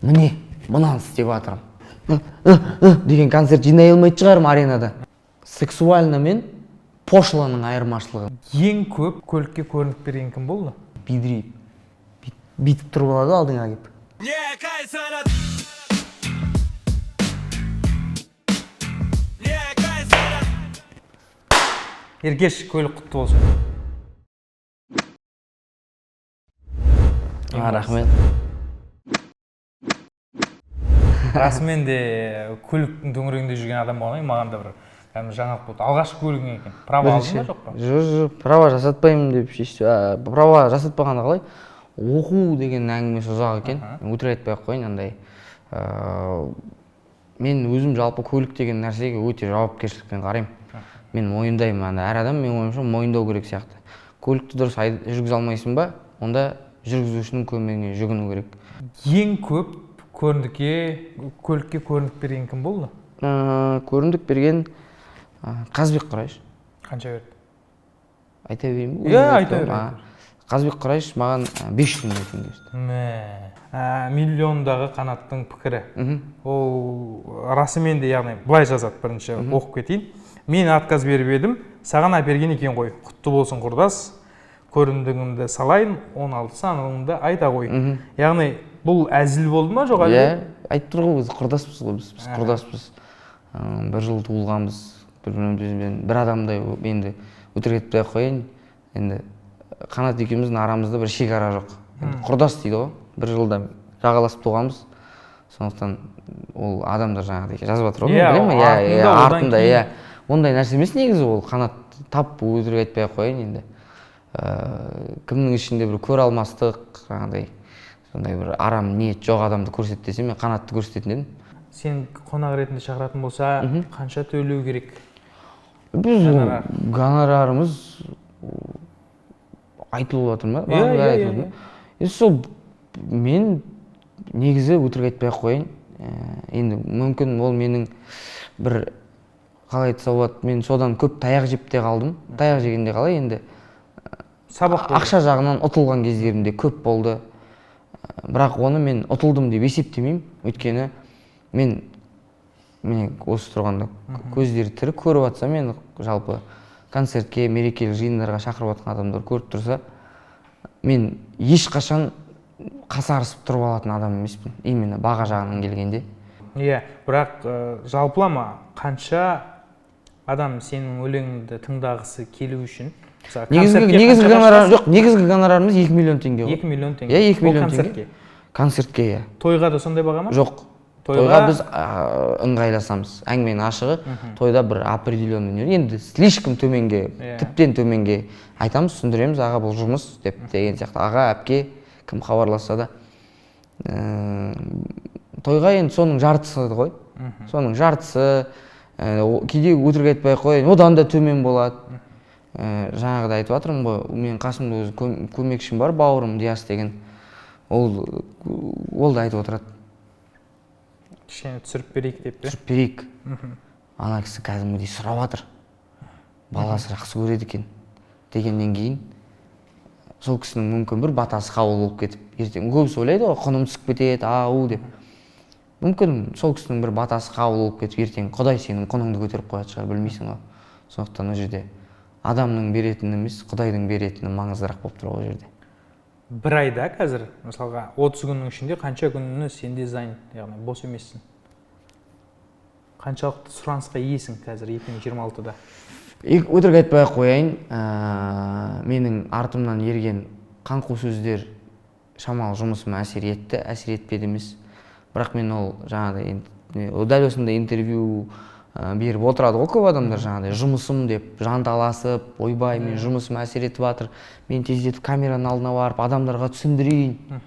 міне мынаны істеп жатырмын деген концерт жинай алмайтын шығармын аренада. Сексуально мен пошлоның айырмашылығы. Ең көп көлікке көрініп берген кім болды? Бидірейіп бүйтіп тұрып алады алдыңа келіп. Ергеш, көлік құтты болсын. Рахмет. Расымен де көліктің төңірегінде жүрген адам болғаннан кейін маған да бір жаңалық болды. Алғашқы көлігің екен. Права алдың ба жоқ па? Жоқ, права жасатпаймын деп шешті. Права жасатпағанда қалай? Оқу деген әңгімесі ұзақ екен. Өтірік айтпай-ақ қояйын, андай. Мен өзім жалпы көлік деген нәрсеге өте жауапкершілікпен қараймын. Мен мойындаймын, әр адам мен ойымша мойындау керек сияқты. Көлікті дұрыс жүргізе алмайсың ба? Онда жүргізушінің көмегіне жүгіну керек. Ең көп көлікке көріндік берген кім болды? Көріндік берген Қазбек Құрайш. Қанша берді? Айта берейін бе? Иә, айта бер. Қазбек Құрайш маған 500 000 теңге берді. Миллиондағы қанаттың пікірі. Ол расымен де, яғни былай жазады, бірінші оқып кетейін. Мен отказ беріп едім, саған әперген екен ғой. Құтты болсын құрдас. Көрімдігімді салайын, 16 санығымды айта қой. Яғни бұл әзіл болды ма жоқ әлде? Иә, айтып тұр ғой, біз құрдаспыз ғой, біз құрдаспыз. Бір жыл туылғанбыз, бір адамдай енді өтірік айтпай-ақ қояйын. Енді Қанат екеуміздің арамызда бір шекара жоқ. Құрдас дейді ғой, бір жылда жағаласып туғанбыз. Сондықтан ол адамдар жаңағыдай жазып жатыр ғой, білемін ба? Артында, иә. Ондай нәрсе емес негізі ол. Қанат тап өтірік айтпай-ақ қояйын енді. Кімнің ішінде бір көре алмастық, жаңағыдай сондай бір арам ниет жоқ адамды көрсет десе, мен Қанатты көрсететін едім. Сен қонақ ретінде шақыратын болса, қанша төлеу керек? Біз гонорарымыз айтылып жатыр ма? Иә. Сол мен негізі өтірік айтпай-ақ қояйын. Енді мүмкін ол менің бір қалай айтса болады, мен содан көп таяқ жеп те қалдым. Таяқ жегенде қалай енді ақша жағынан ұтылған кездерімде көп болды. Бірақ оны мен ұтылдым деп есептемеймін. Өйткені мен осы тұрғанда көздері тірі көріп жатса, мен жалпы концертке, мерекелік жиындарға шақырып жатқан адамдар көріп тұрса, мен ешқашан қасарысып тұрып алатын адам емеспін, именно баға жағынан келгенде. Иә, бірақ жалпылама қанша адам сенің өлеңіңді тыңдағысы келу үшін? Негізгі гонорарымыз 2 миллион теңге. 2 миллион теңге. Иә, 2 миллион теңге. Концертке, иә. Тойға да сондай баға ма? Жоқ. Тойға біз ыңғайласамыз. Әңгіменің ашығы, тойда бір определенный, енді слишком төменге, тіптен төменге айтамыз, түсіндіреміз, аға бұл жұмыс деп деген сияқты. Аға, әпке, кім хабарласса да. Тойға енді соның жартысы ғой. Соның жартысы, кейде өтірік айтпай қойын, одан да төмен болады. Жаңағыда айтып жатырмын ғой, мен қасымда өзі көмекшім бар, бауырым Диас деген. Ол да айтып отырады. Кішкене түсіріп берейік деп пе? Түсіріп берейік. Ана кісі кәдімгідей сұрап жатыр. Баласы жақсы көреді екен дегеннен кейін сол кісінің мүмкін бір батасы қабыл болып кетіп, ертең көбісі ойлайды ғой, құным түсіп кетеді, ау деп. Мүмкін сол кісінің бір батасы қабыл болып кетіп, ертең Құдай сенің құныңды көтеріп қояды шығар, білмейсің ғой. Сондықтан ол жерде адамның беретіні емес, Құдайдың беретіні маңыздырақ болып тұр ол жерде. Бір айда қазір, мысалға 30 күннің ішінде қанша күніне сен дизайн, яғни бос емессің? Қаншалықты сұранысқа иесің қазір 2026-да? Өтірік айтпай-ақ қояйын, менің артымнан ерген қаңқу сөздер шамалы жұмысыма әсер етпеді емес. Бірақ мен ол жаңағыдай дәл осындай интервью беріп отырады ғой көп адамдар, жаңағыдай жұмысым деп жанталасып, ойбай, мен жұмысым әсер етіп жатыр, мен тездетіп камераның алдына барып адамдарға түсіндірейін.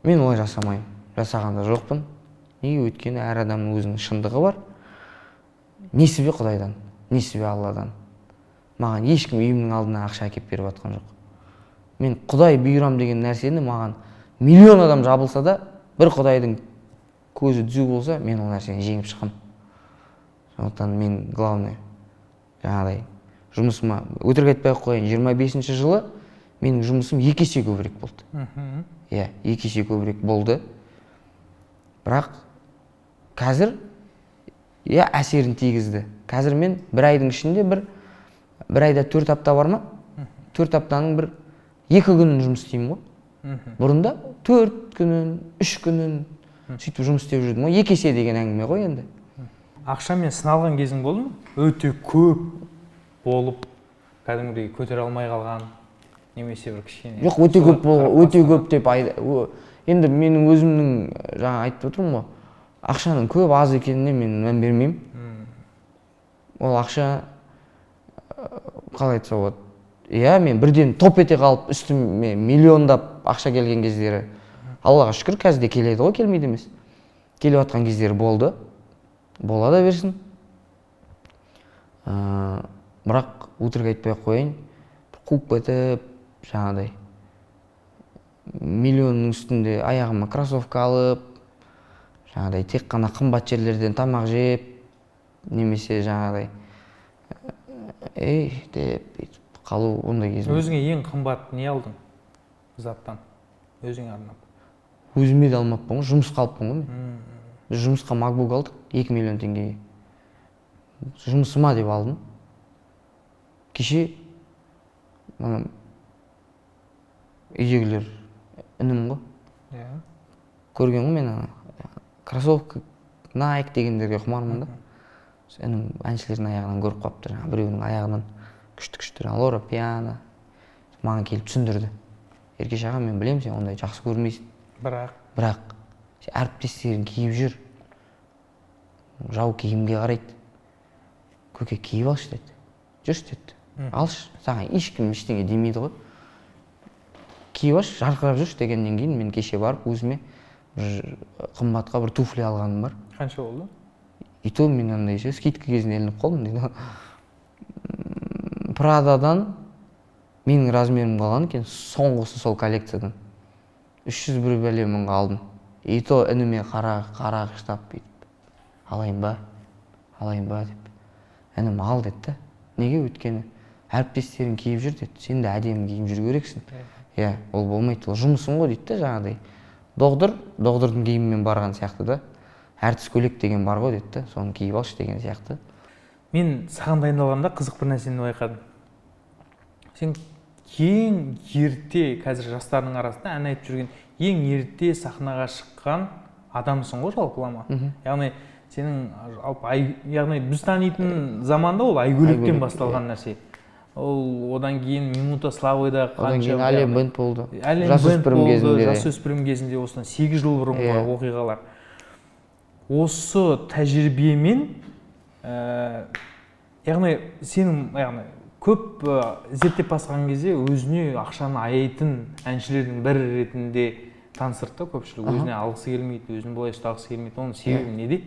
Мен олай жасамаймын, жасағанда жоқпын. Неге? Өйткені әр адамның өзінің шындығы бар. Несібе Құдайдан, несібе Алладан. Маған ешкім үйімнің алдына ақша әкеп беріп жатқан жоқ. Мен Құдай бұйырам деген нәрсені маған миллион адам жабылса да, бір Құдайдың көзі түзу болса, мен ол нәрсені жеңіп шығамын. Сондықтан мен главный жаңағыдай жұмысыма өтірік айтпай-ақ қояйын, 25-ші жылы менің жұмысым 2 есе көбірек болды. Иә, 2 есе көбірек болды. бірақ қазір әсерін тигізді. Қазір мен бір айдың ішінде бір айда 4 апта бар ма? 4 аптаның 2 күнін жұмыс істеймін ғой. Бұрында 4 күнін, 3 күнін сөйтіп жұмыс істеп жүрдім ғой. 2 есе деген әңгіме ғой енді. Ақшамен сыналған кезің болды ма? Өте көп болып, кәдімгідей көтере алмай қалған, немесе бір кішкене. Жоқ, өте көп деп енді менің өзімнің жаңа айтып отырмын ғой. Ақшаның көп аз екеніне мен мән бермеймін. Ол ақша қалай айтса болады. Мен бірден топ ете қалып үстіме миллиондап ақша келген кездері, Аллаға шүкір, қазір де келеді ғой, келмейді емес. Келіп жатқан кездері болды. Бола да берсін. Бірақ өтірік айтпай қояйын, қуып кетіп, жаңағыдай миллионның үстінде аяғыма кроссовка алып, жаңағыдай тек қана қымбат жерлерден тамақ жеп, немесе жаңағыдай деп қалу ондай кезім. Өзіңе ең қымбат не алдың заттан? Өзіңе арнап? Өзіме де алмаппын ғой, жұмысқа алыппын ғой. Біз жұмысқа MacBook алдық 2 миллион теңгеге. Жұмысыма деп алдым. Кеше үйдегілер інім ғой. Көрген ғой мен кроссовка Nike дегендерге құмармын да. Інім әншілердің аяғынан көріп қапты. Біреуінің аяғынан күшті Лора Пиано маған келіп түсіндірді. Еркеш аға, мен білемін, сен ондай жақсы көрмейсің. Бірақ әріптестерің киіп жүр. Жау киімге қарайды. Көке, киіп алшы деді. Жүрші деді. Алшы, саған ешкім ештеңе демейді ғой. Киіп алшы, жарқырап жүрші дегеннен кейін мен кеше барып өзіме қымбатқа бір туфли алғаным бар. Қанша болды? И то мен андай скидка кезінде ілініп қалдым дейді. Прададан менің размерім қалған екен, соңғысы сол коллекциядан 301 бәле мыңға алдым. И то ініме қарағыштап бүйтіп, алайын ба деп. Інім ал деді. Неге? Өйткені әріптестерің киіп жүр деді. Сен де әдемі киіп жүру керексің. Ол болмайды, ол жұмысың ғой дейді. Жаңағыдай доғдырдың киімімен барған сияқты да. Әртіс көйлек деген бар ғой деді. Соны киіп алшы деген сияқты. Мен саған дайындалғанда қызық бір нәрсені байқадым. Сен ең ерте, қазір жастардың арасында ән айтып жүрген ең ерте сахнаға шыққан адамсың ғой жалпылама. Яғни сенің яғни біз танитын заманда ол Айгөлектен басталған нәрсе. Ол одан кейін Минута Славойда қанша, одан кейін Әлем бенд болды. Жасөспірім кезінде осыдан 8 жыл бұрынғы оқиғалар. Осы тәжірибемен, яғни сенің көп зерттеп басқан кезде өзіне ақшаны аяйтын әншілердің бірі ретінде таныстырды көпшілік. Өзіне алғысы келмейді, өзін былай ұстағысы келмейді. Оның себебі неде?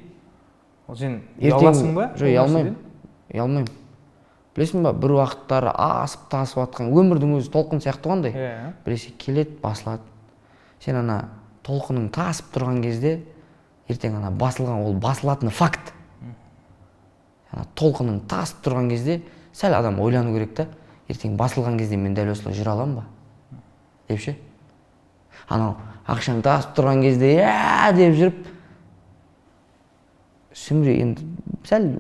Ол сен ұяласың ба? Жоқ, ұялмаймын. Білесің ба, бір уақыттары асып тасып атқан өмірдің өзі толқын сияқты қандай. Біресе келеді, басылады. Сен ана толқының тасып тұрған кезде ертең ана басылған, ол басылатыны факт. Толқының тасып тұрған кезде сәл адам ойлану керек та, ертең басылған кезде мен дәл осылай жүре аламын ба? Деп ше. Анау ақшаң тасып тұрған кезде деп жүріп енді сәл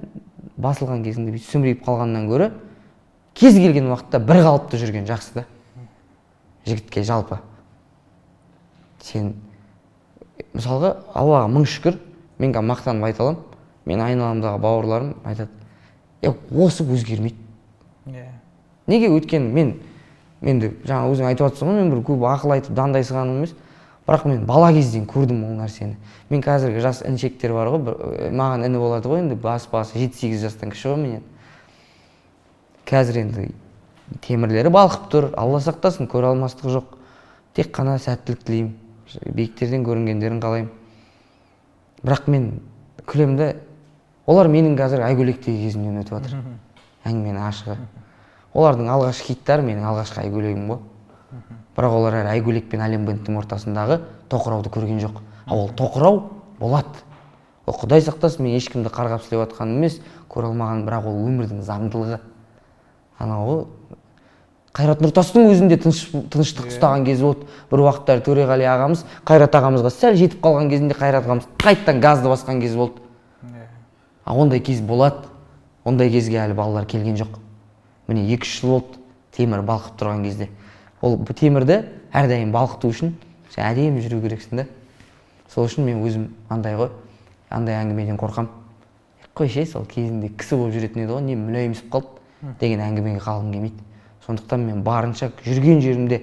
басылған кезінде сүмірейіп қалғаннан гөрі кез келген уақытта бір қалыпты жүрген жақсы да. Жігітке жалпы. Сен мысалға Аллаға мың шүкір, мен мақтанып айта аламын. Мен айналамдағы бауырларым айтады, осы өзгермейді. Неге? Өйткені мен де жаңа өзің айтып жатсың ғой, мен бір көп ақыл айтып дандайсығаным емес. Бірақ мен бала кезден көрдім ол нәрсені. Мен қазіргі жас інішектер бар ғой, маған іні болады ғой, енді басы 7-8 жастан кіші ғой менен. Қазір енді темірлері балқып тұр, Алла сақтасын, көре алмастық жоқ. Тек қана сәттілік тілеймін, биіктерден көрінгендерін қалаймын. Бірақ мен күлемді, олар менің қазір Айгөлектегі кезімнен өтіп жатыр. Әңгіменің ашығы. Олардың алғашқы хиттары менің алғашқы Айгөлегім ғой. Бірақ олар әлі Айгөлек пен Әлем бендтің ортасындағы тоқырауды көрген жоқ. Ол тоқырау болады. Ол Құдай сақтасын, мен ешкімді қарғап сілеп жатқаным емес, көре алмаған, бірақ ол өмірдің заңдылығы. Анау Қайрат Нұртастың өзінде тыныштық ұстаған кезі болды. Бір уақыттар Төреғали ағамыз Қайрат ағамызға сәл жетіп қалған кезінде Қайрат ағамыз қайттан газды басқан кезі болды. Ондай кез болады. Ондай кезге әлі балалар келген жоқ. Міне 2-3 жыл болды темір балқып тұрған кезде. Ол темірді әрдайым балқыту үшін сен әдемі жүру керексің да. Сол үшін мен өзім андай әңгімеден қорқам. Қойшы, сол кезінде кісі болып жүретін еді ғой, не мүләйімсіп қалды деген әңгімеге қалғым келмейді. Сондықтан мен барынша жүрген жерімде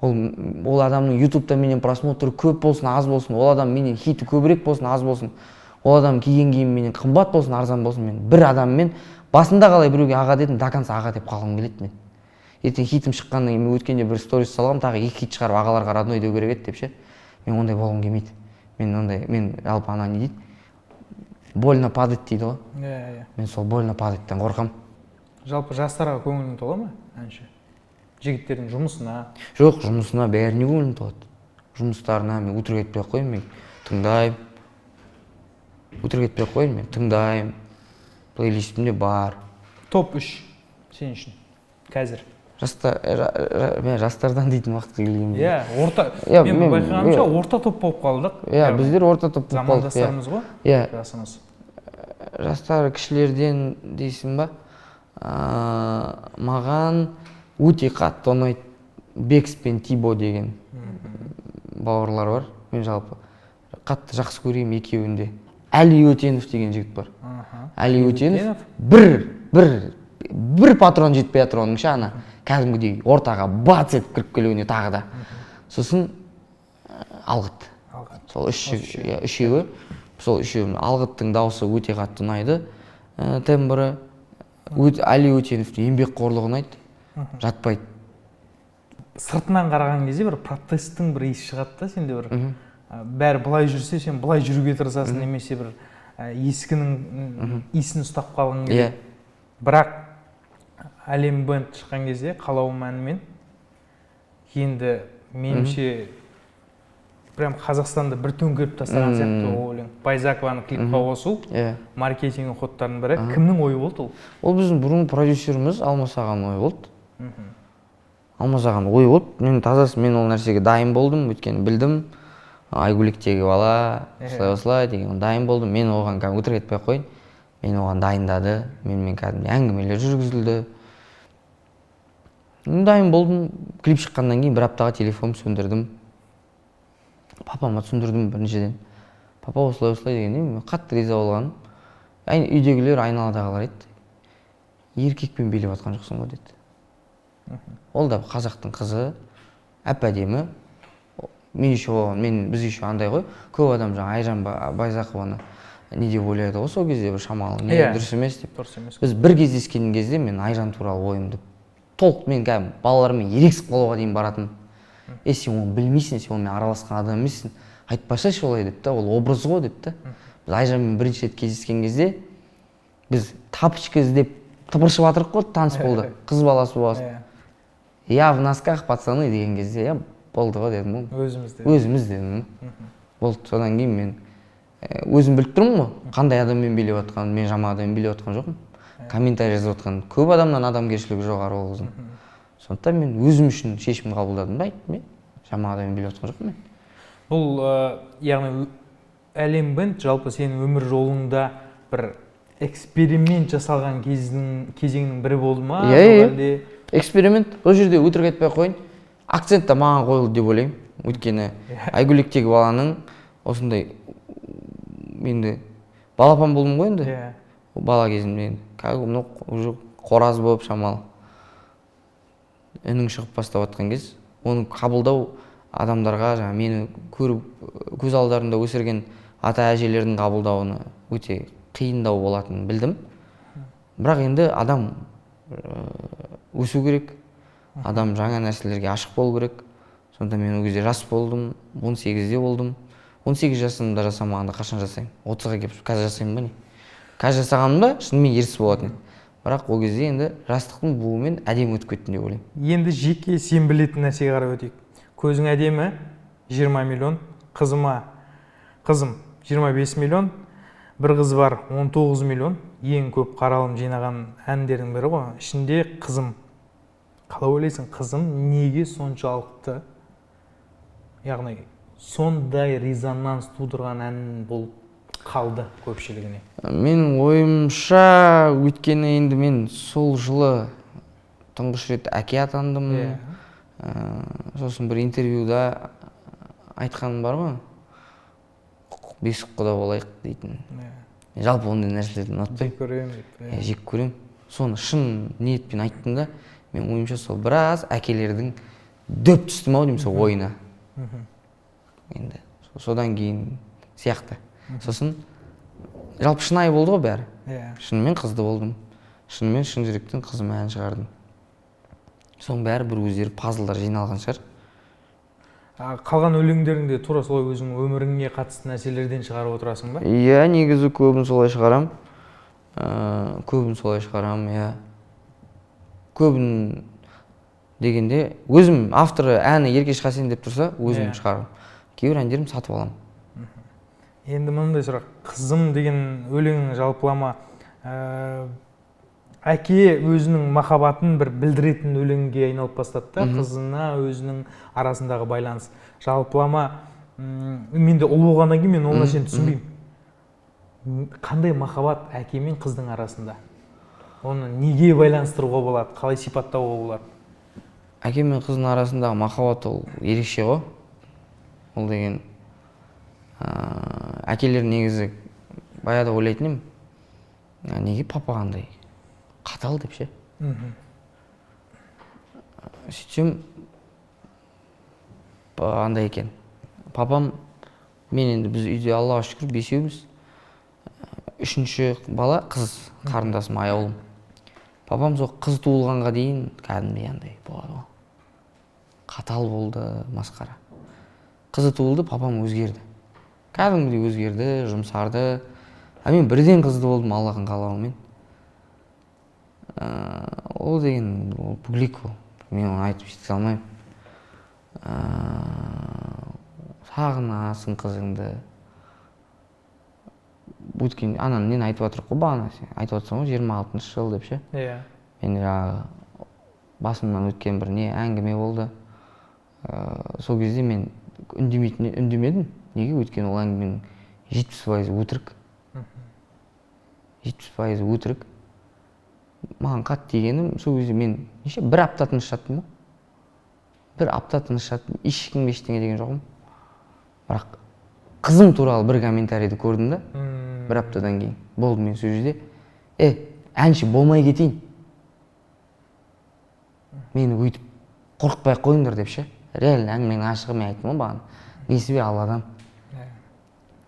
ол адамның ютубта менен просмотры көп болсын, аз болсын, ол адам менен хиті көбірек болсын, аз болсын, ол адам киген киім менен қымбат болсын, арзан болсын, мен бір адаммен басында қалай біреуге аға дедім, до конца аға деп қалғым келеді мен. Ертең хитім шыққаннан кейін мен өткенде бір сторис салғам, тағы 2 хит шығарып ағаларға родной деу керек еді деп ше. Мен ондай болғым келмейді. Мен жалпы ана не дейді? Больно падать дейді ғой. Мен сол больно падаттан қорқам. Жалпы жастарға көңілің тола ма әнші? Жігіттердің жұмысына? Жоқ, жұмысына бәріне көңілім толады. Жұмыстарына мен өтірік айтпай ақ қояйын, мен тыңдаймын. Өтірік айтпай ақ қояйын, мен тыңдаймын. Плейлистімде бар. Топ 3 сен үшін қазір? Мен жастардан дейтін уақытқа келгенде. Мен байқағанымша орта топ болып қалдық. Біздер орта топ болып қалдық. Замандастарымыз ғой? Жасымыз. Жастар кішілерден дейсің ба? Маған өте қатты ұнайды Бекс пен Тибо деген бауырлар бар. Мен жалпы қатты жақсы көремін екеуінде. Әли Өтенов деген жігіт бар. Әли Өтенов бір патрон жетпей жатыр оның ше, ана кәдімгідей ортаға бац етіп кіріп келуіне тағы да. Сосын Алғыт. Сол үшеуі. Сол үшеуінің Алғыттың дауысы өте қатты ұнайды. Тембрі. Әли Өтеновтің еңбекқорлығы ұнайды. Жатпайды. Сыртынан қараған кезде бір протесттің бір иісі шығады да, сенде бір бәрі былай жүрсе, сен былай жүруге тырысасың, немесе бір ескінің иісін ұстап қалғың келеді. Бірақ Әлем бенд шыққан кезде қалауым әнімен енді меніңше прям Қазақстанды бір төңкеріп тастаған сияқты ол өлең. Байзакованы клипқа қосу маркетинг ходтарының бірі. Кімнің ойы болды ол? Ол біздің бұрын продюсеріміз Алмас ағаның ойы болды. Алмас ағаның ойы болды. Мен тазасы, мен ол нәрсеге дайын болдым, өйткені білдім. Айгуліктегі бала, осылай деген дайын болдым. Мен оған өтірік айтпай ақ қояйын. Мен оған дайындады. Менімен кәдімгі әңгімелер жүргізілді. Дайын болдым. Клип шыққаннан кейін бір аптаға телефонымды сөндірдім. Папама түсіндірдім біріншіден. Папа осылай дегенде мен қатты риза болғаным. Үйдегілер, айналадағылар айтты. Еркекпен билеп жатқан жоқсың ғой деді. Ол да қазақтың қызы, әп-әдемі. Біз еще андай ғой, көп адам жаңа Айжан Байзақованы не деп ойлайды ғой, сол кезде бір шамалы, не дұрыс емес деп. Біз бір кездескен кезде мен Айжан туралы ойымды толық, мен кәдімгі балалармен ерексіп қалуға дейін баратым. Сен оны білмейсің, сен онымен араласқан адам емессің, айтпасайшы олай деп та, ол образ ғой деп та. Біз Айжанмен бірінші рет кездескен кезде біз тапочка іздеп тыпыршып жатырық қой, таныс болды, қыз баласы боласың. Я в носках, пацаны деген кезде, болды ғой дедім. Өзіміз дедім. Болды, содан кейін мен өзім біліп тұрмын ғой, қандай адаммен билеп жатқанын, мен жаман адаммен билеп жатқан жоқпын. Комментарий жазып жатқан көп адамнан адамгершілігі жоғары ол қыздың. Сондықтан мен өзім үшін шешім қабылдадым да, айттым, мен жаман адаммен билеп жатқан жоқпын мен. Бұл яғни Әлем бенд жалпы сенің өмір жолыңда бір эксперимент жасалған кезеңнің бірі болды ма? Эксперимент. Ол жерде өтірік айтпай қойын, акцент та маған қойылды деп ойлаймын. Өйткені Айгулектегі баланың осындай, енді балапан болдым ғой енді. Бала кезімде уже қораз болып шамалы. Үнің шығып бастап жатқан кез, оны қабылдау адамдарға, мені көріп, көз алдарында өсірген ата әжелердің қабылдауыны өте қиындау болатынын білдім. Бірақ енді адам өсу керек, адам жаңа нәрселерге ашық болу керек. Сонда мен ол кезде жас болдым, 18-де болдым. 18 жасымда жасамағанда қашан жасаймын? 30-ға келіп қазір жасаймын ба не? Қазір жасағанымда шынымен ерсі болатын. Бірақ ол кезде енді жастықтың буымен әдемі өтіп кеттім деп ойлаймын. Енді жеке сен білетін нәрсеге қарап өтейік. Көзің әдемі 20 миллион, қызым 25 миллион, бір қыз бар 19 миллион, ең көп қаралым жинаған әндердің бірі ғой. Ішінде қызым қалай ойлайсың, қызым неге соншалықты, яғни сондай резонанс тудырған ән болып қалды көпшілігіне? Менің ойымша, өйткені енді мен сол жылы тұңғыш рет әке атандым. Сосын бір интервьюда айтқаным бар ғой, бесік құда болайық дейтін. Жалпы ондай нәрселерді ұнатпаймын. Жек көремін деп. Жек көремін. Соны шын ниетпен айттым да, мен ойымша сол біраз әкелердің дөп түстім ау деймін сол ойына. Енді содан кейін сияқты. Сосын жалпы шынайы болды ғой бәрі. Шынымен қызды болдым. Шынымен шын жүректен қызыма ән шығардым. Соның бәрі бір өздері пазлдар жиналған шығар. Қалған өлеңдеріңде тура солай өзің өміріңе қатысты нәрселерден шығарып отырасың ба? Иә, негізі көбін солай шығарам. Иә. Көбін дегенде, өзім авторы әні Еркеш Хасен деп тұрса, өзім шығарам. Кейбір әндерім сатып алам. Енді мынандай сұрақ, қызым деген өлең жалпылама әке өзінің махаббатын бір білдіретін өлеңге айналып бастады да, қызына өзінің арасындағы байланыс. Жалпылама, мен де ұл болғаннан кейін мен ол нәрсені түсінбеймін. Қандай махаббат әке мен қыздың арасында? Оны неге байланыстыруға болады, қалай сипаттауға болады? Әке мен қыздың арасындағы махаббат ол ерекше ғой. Ол деген әкелер негізі баяда ойлайтын едім, неге папа қандай қатал деп ше. Сөйтсем андай екен. Папам, мен енді біз үйде Аллаға шүкір бесеуміз. Үшінші бала қыз, қарындасым, аяулым. Папам сол қыз туылғанға дейін кәдімгідей андай болады ғой. Қатал болды, масқара. Қызы туылды, папам өзгерді. Кәдімгідей өзгерді, жұмсарды. Мен бірден қызды болдым Аллахың қалауымен. Ол деген бүглик ол. Мен оны айтып жете алмаймын. Сағынасың қызыңды. Өткен ананы нені айтып жатырық қой бағана, сен айтып жатсың ғой 26-шы жыл деп ше. Мен жаңағы басымнан өткен бір не әңгіме болды. Сол кезде мен үндемедім. Неге? Өйткені ол әңгіменің 70% өтірік. 70% өтірік. Маған қатты дегенім, сол кезде мен бір апта тыныш жаттым ғой. Бір апта тыныш жаттым, ешкімге ештеңе деген жоқпын. Бірақ қызым туралы бір комментарийді көрдім да, бір аптадан кейін. Болды мен сол жерде, әнші болмай кетейін. Мені өйтіп қорқытпай қойыңдар деп ше. Реально әңгіменің ашығы мен айттым ғой бағана. Несібе алладан.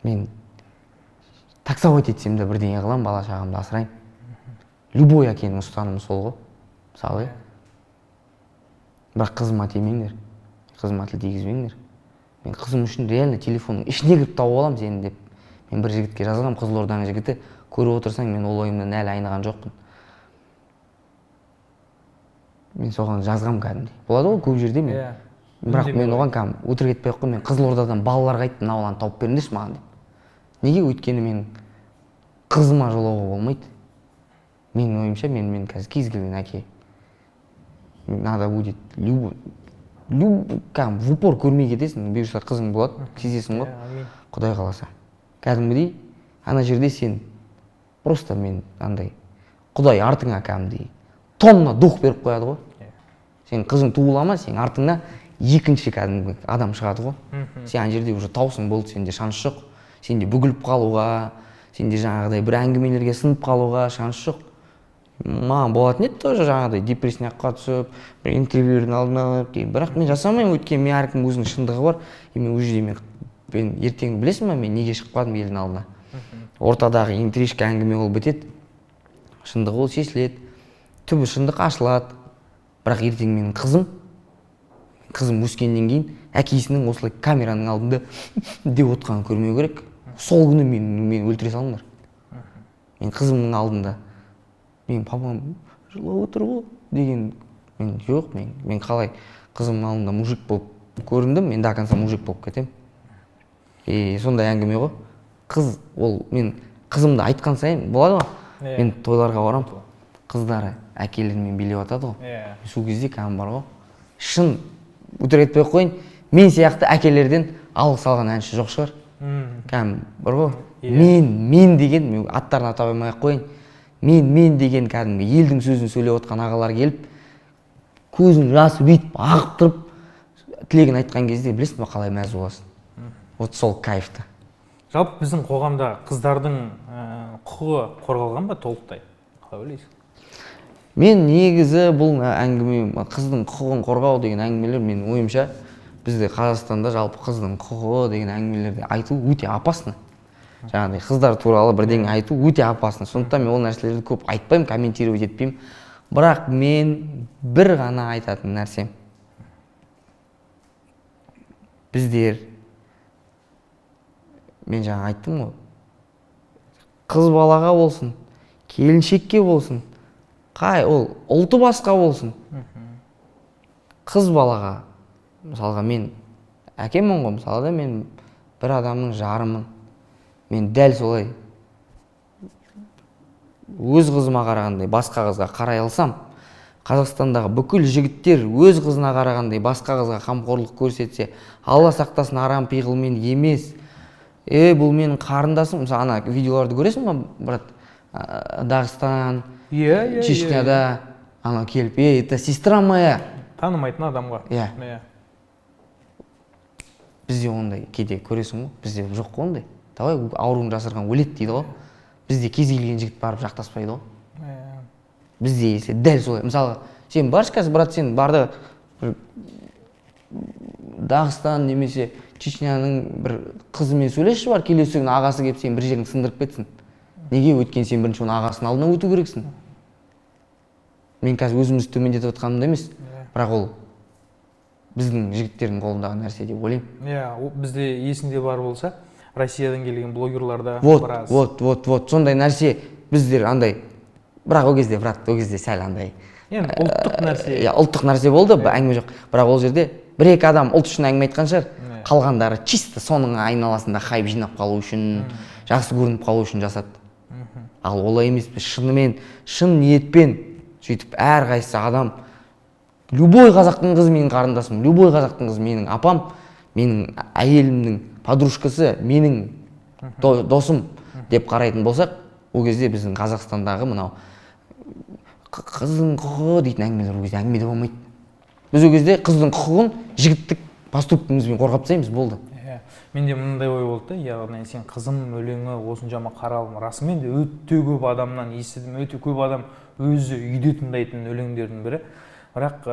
Мен таксовать етсем де бірдеңе қылам, бала шағамды асырайын. Любой әкенің ұстанымы сол ғой. Мысалы. Бірақ қызыма тимеңдер. Қызыма тіл тигізбеңдер. Мен қызым үшін реально телефонның ішіне кіріп тауып аламын сені деп. Мен бір жігітке жазғам, Қызылорданың жігіті, көріп отырсаң, мен ол ойымнан әлі айныған жоқпын. Мен соған жазғам кәдімгідей. Болады ғой көп жерде мен. Бірақ мен оған кәдімгі өтірік етпей ақ қой, мен Қызылордадан балаларға айттым, мына баланы тауып беріңдерші маған деп. Неге? Өйткені мен қызыма жолауға болмайды. Менің ойымша, мен қазір кез келген әке. Надо будет кәдімгі в упор көрмей кетесің, бұйырса қызың болады, сезесің ғой. Құдай қаласа. Кәдімгідей, ана жерде сен просто мен андай Құдай артыңа кәдімгідей тонна дух беріп қояды ғой. Сен қызың туыла ма, сен артыңда екінші кәдімгі адам шығады ғой. Сен ана жерде уже таусың болды, сенде шанс жоқ. Сенде бүгіліп қалуға, сенде жаңағыдай бір әңгімелерге сынып қалуға шанс жоқ. Маған болатын еді тоже жаңағыдай депрессияға түсіп, бір интервьюлердің алдына алып кейін. Бірақ мен жасамаймын, өйткені мен әркім өзінің шындығы бар. Мен ол жерде мен ертең білесің ба, мен неге шықпадым елдің алдына. Ортадағы интрижка әңгіме ол бітеді. Шындығы ол шешіледі. Түбі шындық ашылады. Бірақ ертең менің қызым өскеннен кейін әкесінің осылай камераның алдында деп отқанын көрмеу керек. Сол күні мен өлтіре салыңдар. Мен қызымның алдында мен папам жылап отыр ғой деген мен жоқ, мен қалай қызымның алдында мужик болып көріндім, мен до конца мужик болып кетем. Сондай әңгіме ғой. Қыз ол мен қызымды айтқан сайын болады ғой. Мен тойларға барам. қыздары әкелерімен билеп жатады ғой. Иә. Сол кезде кәдімгі бар ғой. Шын өтірік айтпай ақ қояйын, мен сияқты әкелерден алғыс алған әнші жоқ шығар. Кәдімгі бар ғой. Мен деген, аттарын атап алмай ақ қояйын. Мен деген кәдімгі елдің сөзін сөйлеп отқан ағалар келіп, көзің жасы бүйтіп ағып тұрып, тілегін айтқан кезде білесің ба қалай мәз боласың. Вот сол кайфты. Жалпы біздің қоғамда қыздардың құқығы қорғалған ба толықтай? Қалай ойлайсың? Мен негізі бұл әңгіме, қыздың құқығын қорғау деген әңгімелер, мен ойымша бізде Қазақстанда жалпы қыздың құқығы деген әңгімелерді айту өте опасно. Жаңағыдай қыздар туралы бірдеңе айту өте опасно. Сондықтан мен ол нәрселерді көп айтпаймын, комментировать етпеймін. Бірақ мен бір ғана айтатын нәрсем. Біздер, мен жаңа айттым ғой, қыз балаға болсын, келіншекке болсын, ол ұлты басқа болсын. Қыз балаға, мысалға мен әкемін ғой, мысалға мен бір адамның жарымын. Мен дәл солай өз қызыма қарағандай басқа қызға қарай алсам, Қазақстандағы бүкіл жігіттер өз қызына қарағандай басқа қызға қамқорлық көрсетсе, Алла сақтасын, арам пиғылмен емес. Бұл менің қарындасым, мысалы ана видеоларды көресің ба, брат? Дағыстан, Чечняда ана келіп, это сестра моя. Танымайтын адамға. Иә. Бізде ондай кейде көресің ғой, бізде жоқ қой ондай. Давай ауруын жасырған өлет дейді ғой. Бізде кез келген жігіт барып жақтаспайды ғой. Бізде есе дәл солай. Мысалы, сен баршы қазір, брат, сен барды Дағыстан немесе Чечняның бір қызымен сөйлесші бар, келесі күні ағасы келіп сен бір жерін сындырып кетсін. Неге? Өткен сен бірінші оны ағасының алдына өту керексің. Мен қазір өзімізді төмендетіп отқанымда емес, бірақ ол біздің жігіттердің қолындағы нәрсе деп ойлаймын. Иә, бізде есінде бар болса, Россиядан келген блогерларда біраз. Вот, сондай нәрсе біздер андай, бірақ ол кезде, брат, ол кезде сәл андай. Енді ұлттық нәрсе. Ұлттық нәрсе болды, әңгіме жоқ. Бірақ ол жерде бір-екі адам ұлт үшін әңгіме айтқан шығар. Қалғандары чисто соның айналасында хайп жинап қалу үшін, жақсы көрініп қалу үшін жасады. Ал олай емес, біз шынымен, шын ниетпен сөйтіп әрқайсысы адам, любой қазақтың қызы менің қарындасым, любой қазақтың қызы менің апам, менің әйелімнің подружкасы, менің досым деп қарайтын болсақ, ол кезде біздің Қазақстандағы мынау қыздың құқығы дейтін әңгімелер ол кезде әңгімеде болмайды. Біз ол кезде қыздың құқығын жігіттік поступкімізбен қорғап тастаймыз, болды. Менде мынандай ой болды да, яғни сен қызым өлеңі осыншама қаралым, расымен де өте көп адамнан естідім, өте көп адам өзі үйде тыңдайтын өлеңдердің бірі. Бірақ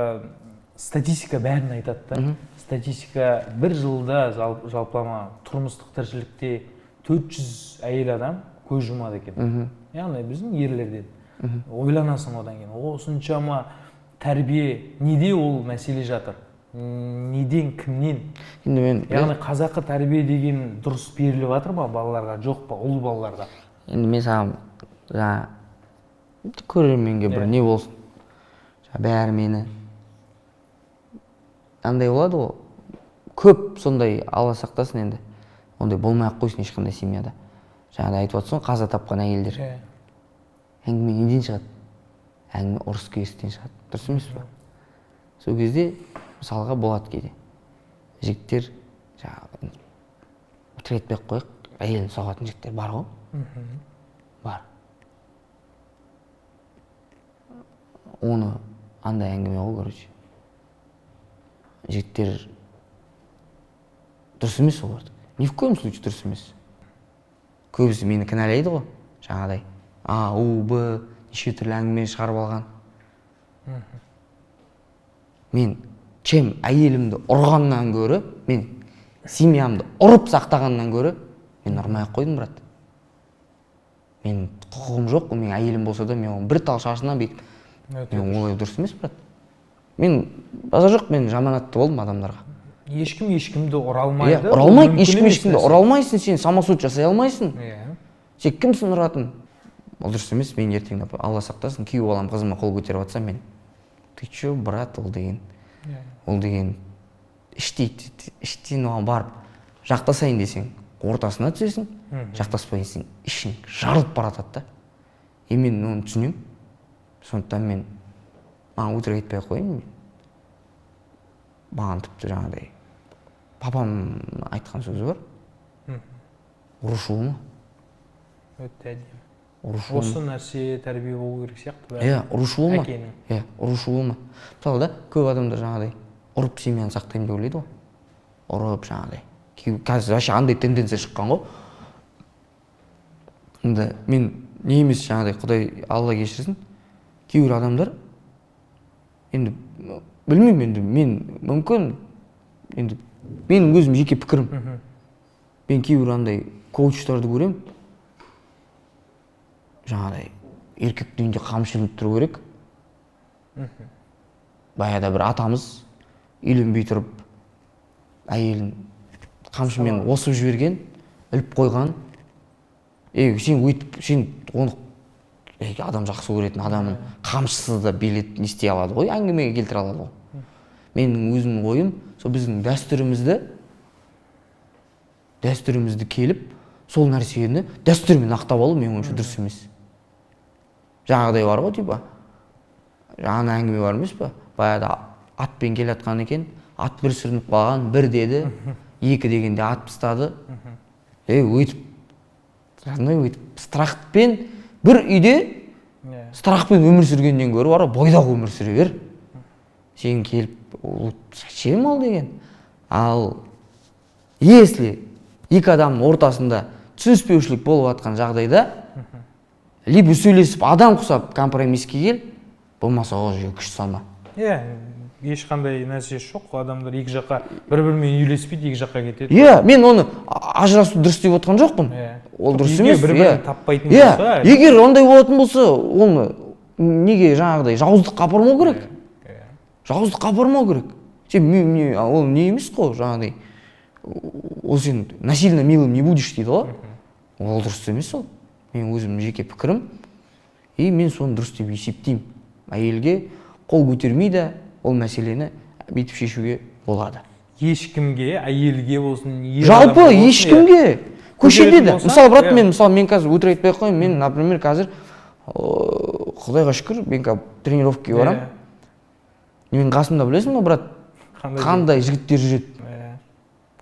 статистика бәрін айтады да. Статистика бір жылда жалпылама тұрмыстық тіршілікте 400 әйел адам көз жұмады екен. Яғни біздің ерлерден. Ойланасың одан кейін. Осыншама тәрбие, неде ол мәселе жатыр? Неден, кімнен? Яғни қазақы тәрбие деген дұрыс беріліп жатыр ма балаларға, жоқ па, ұл балаларға? Енді мен саған көрерменге бір не болсын. Бәрі мені андай болады ғой, көп сондай, Алла сақтасын енді, ондай болмай ақ қойсын ешқандай семьяда. Жаңағыдай айтып отырсың, қаза тапқан әйелдер. Әңгіме неден шығады? Әңгіме ұрыс керістен шығады. Дұрыс емес пе? Сол кезде мысалға болады кейде. Жігіттер, өтірік айтпай ақ қояйық, әйелін соғатын жігіттер бар ғой? Бар. Оны андай әңгіме ғой, короче. Жігіттер дұрыс емес оларды. Ни в коем случае дұрыс емес. Көбісі мені кінәлайды ғой, жаңағыдай. Б, неше түрлі әңгіме шығарып алған. Мен чем әйелімді ұрғаннан көрі, мен семьямды ұрып сақтағаннан көрі, мен ұрмай ақ қойдым, брат. Мен құқығым жоқ, мен әйелім болса да, мен оның бір тал шашынан бейт. Мен олай дұрыс емес, брат. Мен базар жоқ, мен жаманатты болдым адамдарға. Ешкім ешкімді ұра алмайды. Ұра алмайды, ешкімді ұра алмайсың, сен самосуд жасай алмайсың. Сен кімсің ұратын? Ол дұрыс емес, мен ертең Алла сақтасын, күйеу балам қызыма қол көтеріп жатса, мен ты че, брат, ол деген іштен оған барып жақтасайын десең, ортасына түсесің, жақтаспайын десең, ішің жарылып баратады да. Мен оны түсінемін. сондықтан мен маған өтірік айтпай ақ қояйын, маған тіпті жаңағыдай папам айтқан сөзі бар, ұрышуы ма? Өте әдемі. Ұрышуы Осы нәрсе тәрбие болу керек сияқты. Иә, ұрышуы ма? Әкенің. Иә, ұрышуы ма? Мысалы да, көп адамдар жаңағыдай ұрып семьяны сақтаймын деп ойлайды ғой. Ұрып жаңағыдай. Қазір вообще андай тенденция шыққан ғой. Енді мен не емес жаңағыдай, Құдай Алла кешірсін, кейбір адамдар енді білмеймін, енді мен мүмкін енді менің өзім жеке пікірім. Мен кейбір андай коучтарды көрем. Жаңағыдай еркектің үйінде қамшы ілініп тұру керек. Баяғыда бір атамыз үйленбей тұрып әйелін қамшымен осып жіберген, іліп қойған. Сен өйтіп, сен оны адам жақсы көретін адамын қамшысыз да билет не істей алады ғой, әңгімеге келтіре алады ғой. Менің өзімнің ойым, сол біздің дәстүрімізді келіп, сол нәрсені дәстүрмен ақтап алу менің ойымша дұрыс емес. Жаңағыдай бар ғой, типа, жаңа әңгіме бар емес па? Баяғыда атпен келе жатқан екен, ат бір сүрініп қалған, бір деді, екі дегенде ат пыстады. Өйтіп, страхпен бір үйде страхпен өмір сүргеннен гөрі бар, бойдақ өмір сүре бер. Сен келіп, зачем ол деген? Ал если екі адамның ортасында түсініспеушілік болып жатқан жағдайда, либо сөйлесіп адам құсап компромисске кел, болмаса ол жерге күш салма. Ешқандай нәрсе жоқ, адамдар екі жаққа бір-бірімен үйлеспейді, екі жаққа кетеді. Мен оны ажырасу дұрыс деп отқан жоқпын. Ол дұрыс емес. Бір-бірін таппайтын болса. Егер ондай болатын болса, оны неге жаңағыдай жауыздыққа апармау керек? Жауыздыққа апармау керек. Ол не емес қой, жаңағыдай. Ол сен насильно милым не будешь дейді ғой. Ол дұрыс емес ол. Мен өзім жеке пікірім. Мен соны дұрыс деп есептеймін. Әйелге қол көтермейді, ол мәселені бүйтіп шешуге болады. Ешкімге, әйелге болсын, жалпы ешкімге. Көшеде де. Мысалы, мен қазір өтірік айтпай қоймын. Мен, например, қазір Құдайға шүкір, мен тренировкаға барам. Мен қасымда білесің ба, брат? Қандай жігіттер жүреді.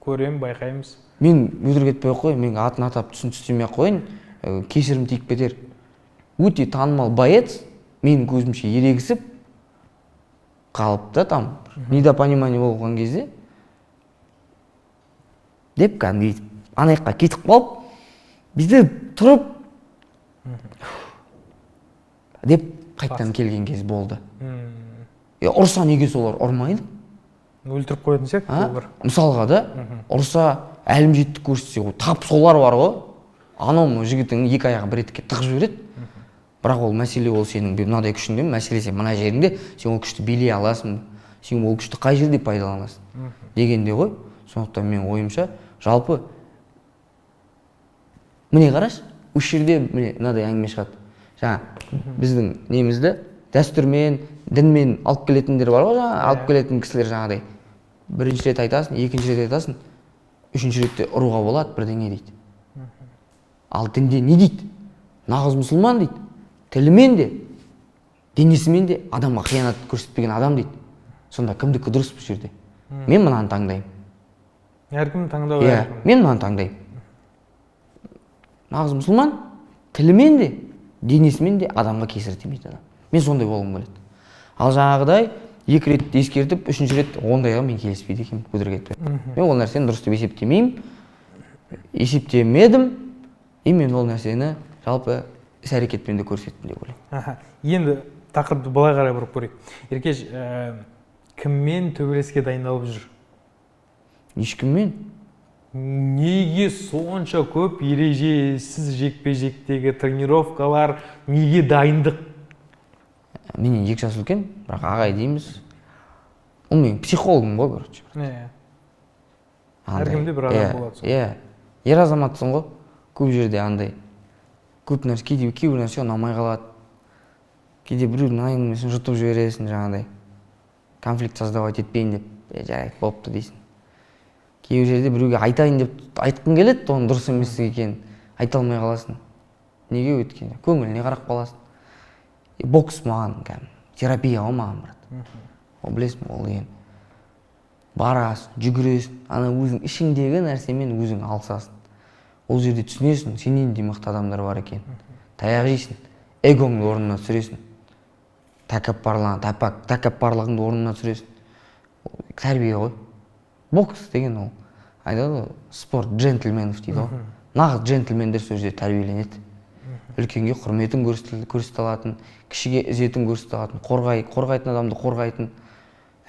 Көрем, байқаймыз. Мен өтірік айтпай қоймын. Мен атын атап түсін түстемей қойын. Кесірім тиіп кетер. Өте танымал боец, менің көзімше ерегісіп қалыпты там, недопонимание болған кезде, деп кәдімгі анаяққа кетіп қалып, бізде тұрып, деп қайттан келген кез болды. Ұрса неге солар ұрмайды? Өлтіріп қоятын сияқты. Мысалға да, ұрса әлімжеттік көрсетсе, тап солар бар ғой, анау жігітің екі аяғы бір етікке тығып жібереді. Бірақ ол мәселе ол сенің мынадай күшіңде, мәселе сен мына жеріңде, сен ол күшті билей аласың, сен ол күшті қай жерде пайдаланасың дегенде ғой. Сондықтан мен ойымша, жалпы міне қараш, осы жерде мынадай әңгіме шығады. Жаңа біздің немізді дәстүрмен, дінмен алып келетіндер бар ғой, жаңа алып келетін кісілер жаңағыдай. Бірінші рет айтасың, екінші рет айтасың, үшінші ретте ұруға болады, бірдеңе дейді. Ал дінде не дейді? Нағыз мұсылман дейді. Тілімен де, денесімен де адамға қиянат көрсетпеген адам дейді. Сонда кімдікі дұрыс бұл жерде? Мен мынаны таңдаймын. Әркім таңдау әркім. Мен мынаны таңдаймын. Нағыз мұсылман, тілімен де, денесімен де адамға кесір тимейді адам. Мен сондай болғым келеді. Ал жаңағыдай екі рет ескертіп, үшінші рет ондайға мен келіспейді екенмін, өтірік айтпай. Мен ол нәрсені дұрыс деп есептемеймін, есептемедім, мен ол нәрсені жалпы іс-әрекетпен де көрсеттім деп ойлаймын. Енді тақырыпты былай қарай бұрып көрейік. Еркеш, кіммен төбелеске дайындалып жүр? Ешкіммен. Неге сонша көп ережесіз жекпе-жектегі тренировкалар, неге дайындық? Менен 2 жас үлкен, бірақ ағай дейміз. Ол мен психологым ғой, короче. Әркімде бір адам болады. Ер азаматсың ғой, көп жерде андай. Көп нәрсе, кейбір нәрсе ұнамай қалады. Кейде біреудің әңгімесін жұтып жібересің жаңағыдай. Конфликт создавать етпейін деп, жарайды, болыпты дейсің. Кейбір жерде біреуге айтайын деп айтқың келеді, оның дұрыс емес екенін айта алмай қаласың. Неге өйткені? Көңіліне қарап қаласың. Бокс маған кәдімгі терапия ғой маған, брат. Ол білесің, ол деген барасың, жүгіресің, ана өзің ішіңдегі нәрсемен өзің алысасың. Ол жерде түсінесің, сенен де мықты адамдар бар екен. Таяқ жейсің, эгоңды орнына түсіресің. Тәкаппарлығыңды орнына түсіресің. Тәрбие ғой. Бокс деген ол, айтады ғой, спорт джентльменов дейді ғой. Нағыз джентльмендер сол жерде тәрбиеленеді. Үлкенге құрметін көрсете алатын, кішіге ізетін көрсете алатын, қорғайтын адамды қорғайтын,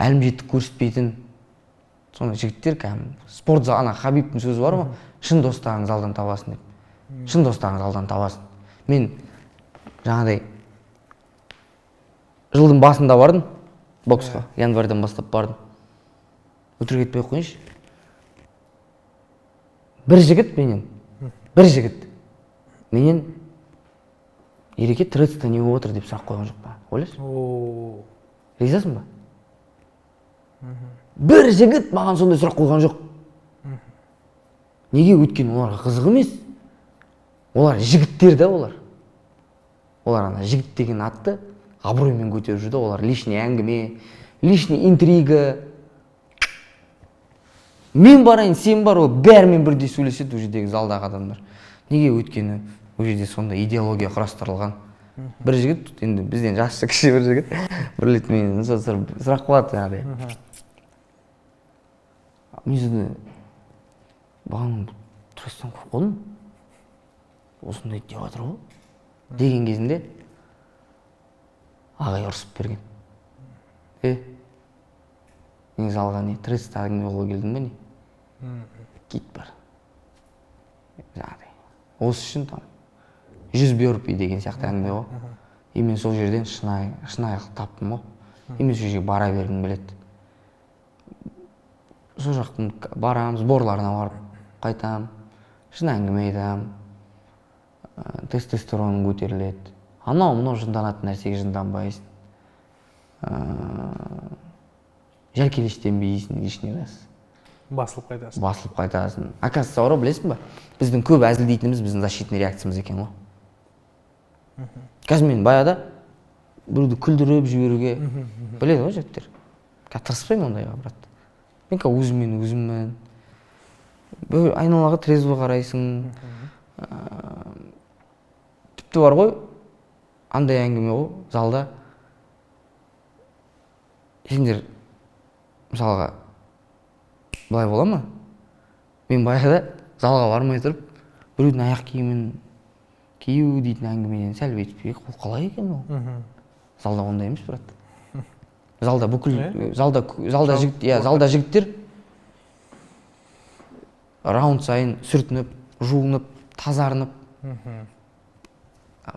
әлімжеттік көрсетпейтін. Сондай жігіттер кәдімгі спорт залы, ана Хабибтің сөзі бар ма? Шын достарыңыз алдан табасың деп. Шын достарыңыз алдан табасың. Мен жаңағыдай жылдың басында бардым боксқа, январьдан бастап бардым. Өтірік етпей қойыңызшы. Бір жігіт менен Ереке трецта не болып отыр деп сұрақ қойған жоқ па? Ойлайсың? Ризасың ба? Бір жігіт маған сондай сұрақ қойған жоқ. Неге? Өйткені оларға қызық емес. Олар жігіттер да олар. Олар ана жігіт деген атты абыроймен көтеріп жүрді. Олар лишний әңгіме, лишний интрига. Мен барайын, сен бар, ол бәрімен бірдей сөйлеседі ол жердегі залдағы адамдар. Неге? Өйткені ол жерде сондай идеология құрастырылған. Бір жігіт, енді бізден жасы кіші бір жігіт, бір рет мен сұрақ қылады жаңағыдай. Мен сонда бағаның трестан қорқылдым. Осындай деп жатыр ғой. Деген кезінде ағай ұрсып берген. Мен залға не трестта әңгіме қылуға келдің бе не? Кет бар. Жаңағыдай. Осы үшін там 100 бёрпи деген сияқты әңгіме ғой. Мен сол жерден шынайылық таптым ғой. Мен сол жерге бара бергім келеді. Сол жақтың барам, сборларына барып қайтам, шын әңгіме айтам, тестостероның көтеріледі. Анау жынданатын нәрсеге жынданбайсың. Жәркелештенбейсің лишний раз. Басылып қайтасың. Оказывается, ора білесің ба? Біздің көп әзілдейтініміз біздің защитный реакциямыз екен ғой. Қазір мен баяда біреуді күлдіріп жіберуге біледі ғой жігіттер. Тырыспаймын ондайға, брат. Мен өзіммін. Айналаға трезво қарайсың. Тіпті бар ғой, андай әңгіме ғой, залда. Сендер, мысалға, былай бола ма? Мен баяда залға бармай тұрып, біреудің аяқ киімін кию дейтін әңгімеден сәл бетпей, ол қалай екен ол? Залда ондай емес, брат. Залда бүкіл, залда жігіттер раунд сайын сүртініп, жуынып, тазарынып,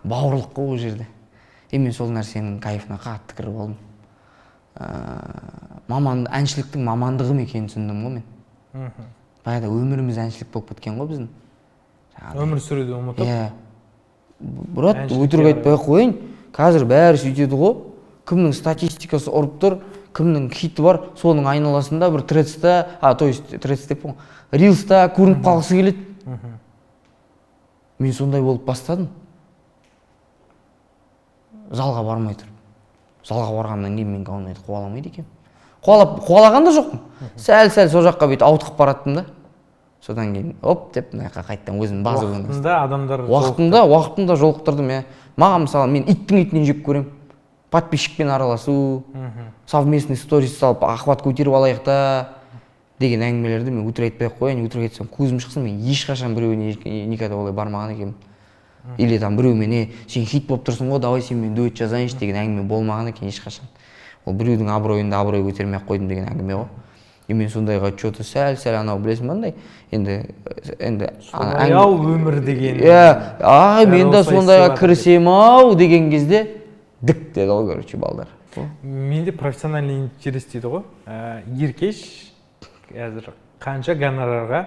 бауырлық қой ол жерде. Мен сол нәрсенің кайфына қатты кіріп болдым. Әншіліктің мамандығым екенін түсіндім ғой мен. Баяда өміріміз әншілік болып кеткен ғой біздің. Өмір сүруді ұмытып. Брат, өтірік айтпай қойын, қазір бәрі сөйтеді ғой. Кімнің статистикасы ұрып тұр, кімнің хиті бар, соның айналасында бір рилста көрініп қалғысы келеді. Мен сондай болып бастадым. Залға бармай тұрып. Залға барғаннан кейін мен қауынайды қуаламайды екем. Қуалаған да жоқпын. Сәл-сәл сол жаққа бет ауытқып бараттым да. Содан кейін, оп деп, мынаяққа қайттан өзім базы уақытында жолықтырдым. Маған мысалы, мен иттің етінен жеп көрем. Подписчикпен араласу, совместный сторис салып, охват көтеріп алайықта деген әңгімелерді мен өтірік айтпай қояйын, өтірік айтсам көзім шықсын, мен ешқашан біреуіне никогда олай бармаған екенмін. Или там біреумен, сен хит болып тұрсың ғой, давай сен мен дуэт жазайыншы деген әңгіме болмаған екен ешқашан. Ол біреудің абыройында абырой көтермей қойдым деген әңгіме ғой. Мен сондайға что-то сәл анау білесің бандай, енді солай-ау өмір деген. Мен де сондайға кірісем-ау деген кезде дік деді ғой, короче, балдар. Менде профессиональный интерес дейді ғой. Еркеш қазір қанша гонорарға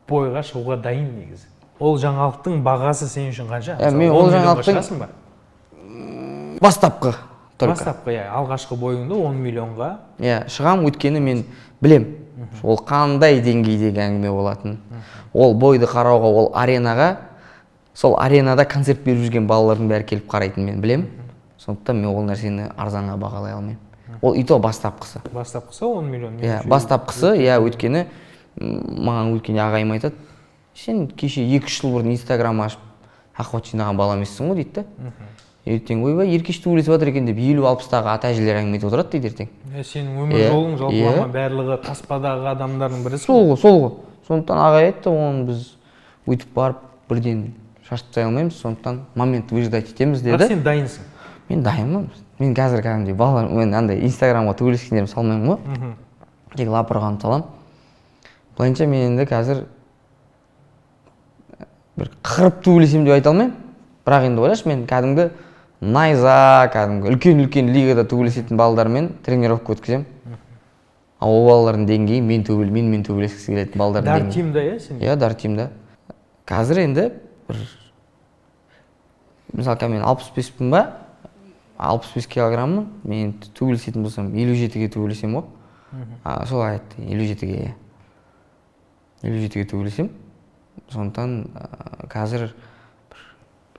бойға шығуға дайын негізі. Ол жаңалықтың бағасы сен үшін қанша? Мен ол жаңалықтың бастапқы. Бастапқы, алғашқы бойыңды 10 миллионға. Шығам, өткені мен білем. Ол қандай деңгейдегі әңгіме болатын. Ол бойды қарауға, ол аренаға, сол аренада концерт беріп жүрген балалардың бәрі келіп қарайтын мен білем. сондықтан мен ол нәрсені арзанға бағалай алмаймын. Ол и то бастапқысы. Бастапқысы 10 миллион. Иә, бастапқысы, иә, өйткені маған өткенде ағайым айтады, сен кеше 2-3 жыл бұрын Инстаграм ашып охват жинаған бала емессің ғой дейді да. Ертең ойбай еркеш төбелесіп жатыр екен деп 50-60-тағы ата-әжелер әңгіме етіп отырады дейді ертең. Сенің өмір жолың жалпылама барлығы таспадағы адамдардың бірісі. Сол ғой. Сондықтан ағай айтты, оны біз өйтіп барып бірден шашып тастай алмаймыз, сондықтан момент выждать етеміз деді. Бірақ сен дайынсың. Мен дайынмын. Мен қазір кәдімгідей балалар, мен андай Инстаграмға төбелескендерімді салмаймын ғой. Тек лапырғанды саламын. Былайынша мен енді қазір бір қырып төбелесем деп айта алмаймын. Бірақ енді ойлашы, мен кәдімгі найза, кәдімгі үлкен лигада төбелесетін балалармен тренировка өткіземін. Ол балалардың деңгейі менімен төбелескісі келетін балалардың деңгейі. Дар тимда, иә, сен? Иә, дар тимда. Қазір енді бір мысалы мен 65-пін ба, 65 килограммын, мен төбелесетін болсам 57-ге төбелесем ғой. Солай айтты, 57-ге. 57-ге төбелесем. Сондықтан қазір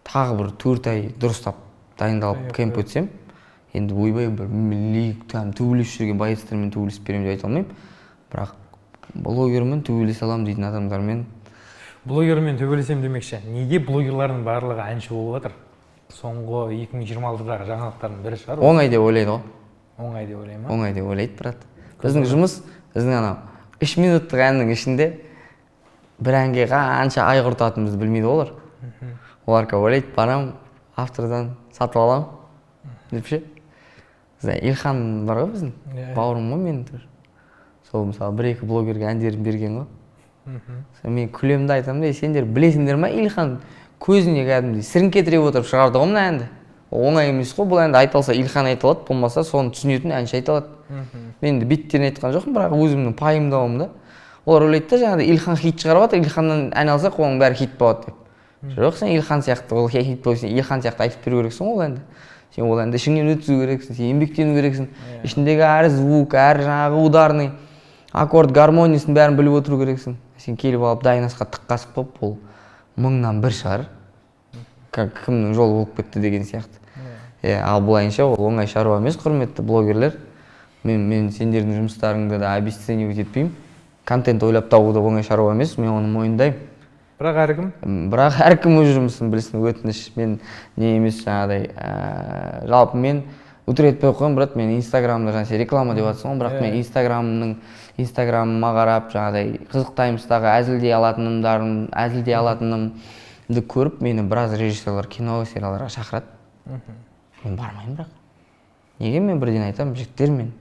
тағы бір 4 ай дұрыстап дайындалып кемп өтсем, енді ойбай бір төбелесіп жүрген боецтермен төбелесіп беремін деп айта алмаймын. Бірақ блогермен төбелесе аламын дейтін адамдармен. Блогермен төбелесем демекші. Неге блогерлардың барлығы әнші болып жатыр? Соңғы 2026-дағы жаңалықтардың бірі шығар. Оңай деп ойлайды ғой. Оңай деп ойлай ма? Оңай деп ойлайды, брат. Біздің жұмыс, біздің анау 3 минуттық әннің ішінде бір әнге қанша ай құртатынымызды білмейді олар. Олар ойлайды, барам автордан сатып алам деп ше. Илхан бар ғой біздің, бауырым ғой менің. Сол мысалы 1-2 блогерге әндерін берген ғой. Мен күлемді айтамын, сендер білесіңдер ма, Илхан көзіне кәдімгідей сіріңке тіреп отырып шығарды ғой мына әнді. Оңай емес қой, бұл әнді айта алса Илхан айта алады, болмаса соны түсінетін әнші айта алады. Мен де беттерін айтқан жоқпын, бірақ өзімнің пайымдауымда. Олар ойлайды да, жаңағыдай Илхан хит шығарып жатыр, Илханнан ән алсақ оның бәрі хит болады деп. Жоқ, сен Илхан сияқты, ол хит болса, Илхан сияқты айтып беру керексің ол әнді. Сен ол әнді ішіңнен өткізу керексің, сен еңбектену керексің. Ішіндегі әр звук, әр жаңағы ударный, аккорд, гармониясын бәрін біліп отыру керексің. Сен келіп алып дайынасқа тыққасып болып, ол 1000-нан 1 шығар. Кімнің жолы болып кетті деген сияқты. Ал бұлайынша ол оңай шаруа емес, құрметті блогерлер. Мен сендердің жұмыстарыңды да обесценивать етпеймін. Контент ойлап табу да оңай шаруа емес, мен оны мойындаймын. Бірақ әркім өз жұмысын білсін, өтініш. Мен не емес жаңағыдай, жалпы мен өтірік айтпай қоямын, брат, мен Инстаграмда жаңа реклама деп жатсың ғой, бірақ мен Инстаграмыма қарап, жаңағыдай Қызық Таймстағы әзілдей алатынымды көріп, мені біраз режиссерлар кино сериалдарға шақырады. Мен бармаймын бірақ. Неге мен бірден айтамын, жігіттер мен.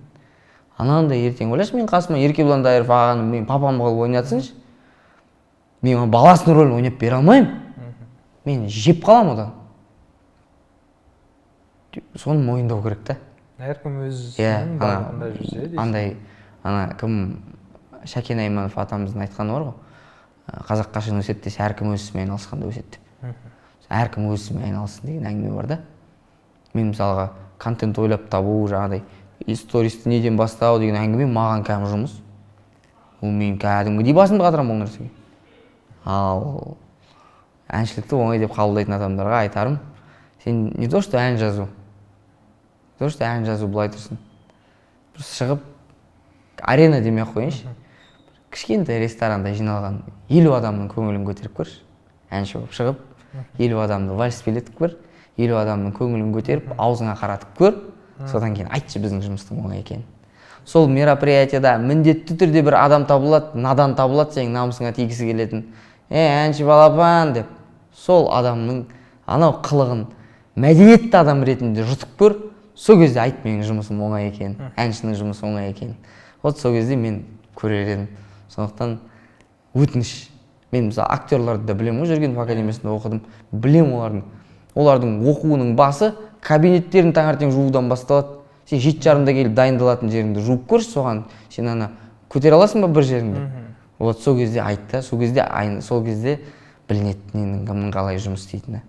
Анандай ертең ойлашы, мен қасыма Еркебұлан Дайыров ағаным мен папам қылып ойнатсыншы. Мен баласының рөлін ойнап бере алмаймын. Мен жеп қалам одан. Соны мойындау керек та. Әркім өзінің бағытында жүрсе дейсің. Андай, кім Шәкен Айманов атамыздың айтқаны бар ғой. Қазақ қашан өседі десе, әркім өз ісімен айналысқанда өседі деп. Әркім өз ісімен айналыссын деген әңгіме бар да. Мен мысалға контент ойлап табу, жаңағыдай истористі неден бастау деген әңгіме маған кәдімгі жұмыс. Ол мен кәдімгідей басымды қатырамын ол нәрсеге. Ал әншілікті оңай деп қабылдайтын адамдарға айтарым, сен не то что ән жазу, былай тұрсын. Бір шығып, арена демей қойыншы, кішкентай ресторанда жиналған 50 адамның көңілін көтеріп көрші. Әнші болып шығып, 50 адамды вальс билетіп көр, 50 адамның көңілін көтеріп, аузыңа қаратып көр, содан кейін айтшы біздің жұмыстың оңай екенін. Сол мероприятияда міндетті түрде бір адам табылады, надан табылады, сенің намысыңа тигісі келетін. Әнші балапан деп, сол адамның анау қылығын мәдениетті адам ретінде жұтып көр, сол кезде айт менің жұмысым оңай екен, әншінің жұмысы оңай екен. Вот сол кезде мен көрер едім. Сондықтан өтініш. Мен мысалы актерларды да білемін, Жүргенов академиясында оқыдым, білемін олардың оқуының басы кабинеттерін таңертең жуудан басталады. Сен 7:30-да келіп дайындалатын жеріңді жуып көрші, соған сен ана көтере аласың ба бір жеріңді? Вот сол кезде айтты, сол кезде білінеді ненің кімнің қалай жұмыс істейтіні.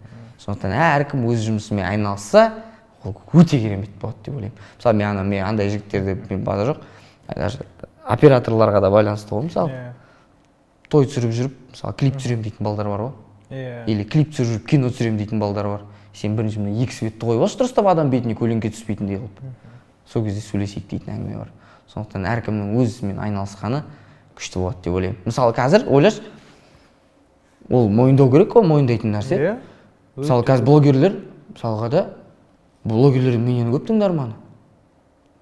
Сондықтан әркім өз жұмысымен айналысса, ол өте керемет болады деп ойлаймын. Мысалы мен андай жігіттерді мен базар жоқ, даже операторларға да байланысты ғой, мысалы. Той түсіріп жүріп, мысалы клип түсіремін дейтін балдар бар ғой. Или клип түсіріп жүріп кино түсіремін дейтін балдар бар. сен бірінші мына екі светті қойып алшы дұрыстап адам бетіне көлеңке түспейтіндей қылып. Сол кезде сөйлесейік дейтін әңгіме бар. Сондықтан әркімнің өз ісімен айналысқаны күшті болады деп ойлаймын. Мысалы қазір ойлашы, ол мойындау керек қой, мойындайтын нәрсе. Мысалы қазір блогерлер, мысалға да блогерлердің менен көп тыңдарманы.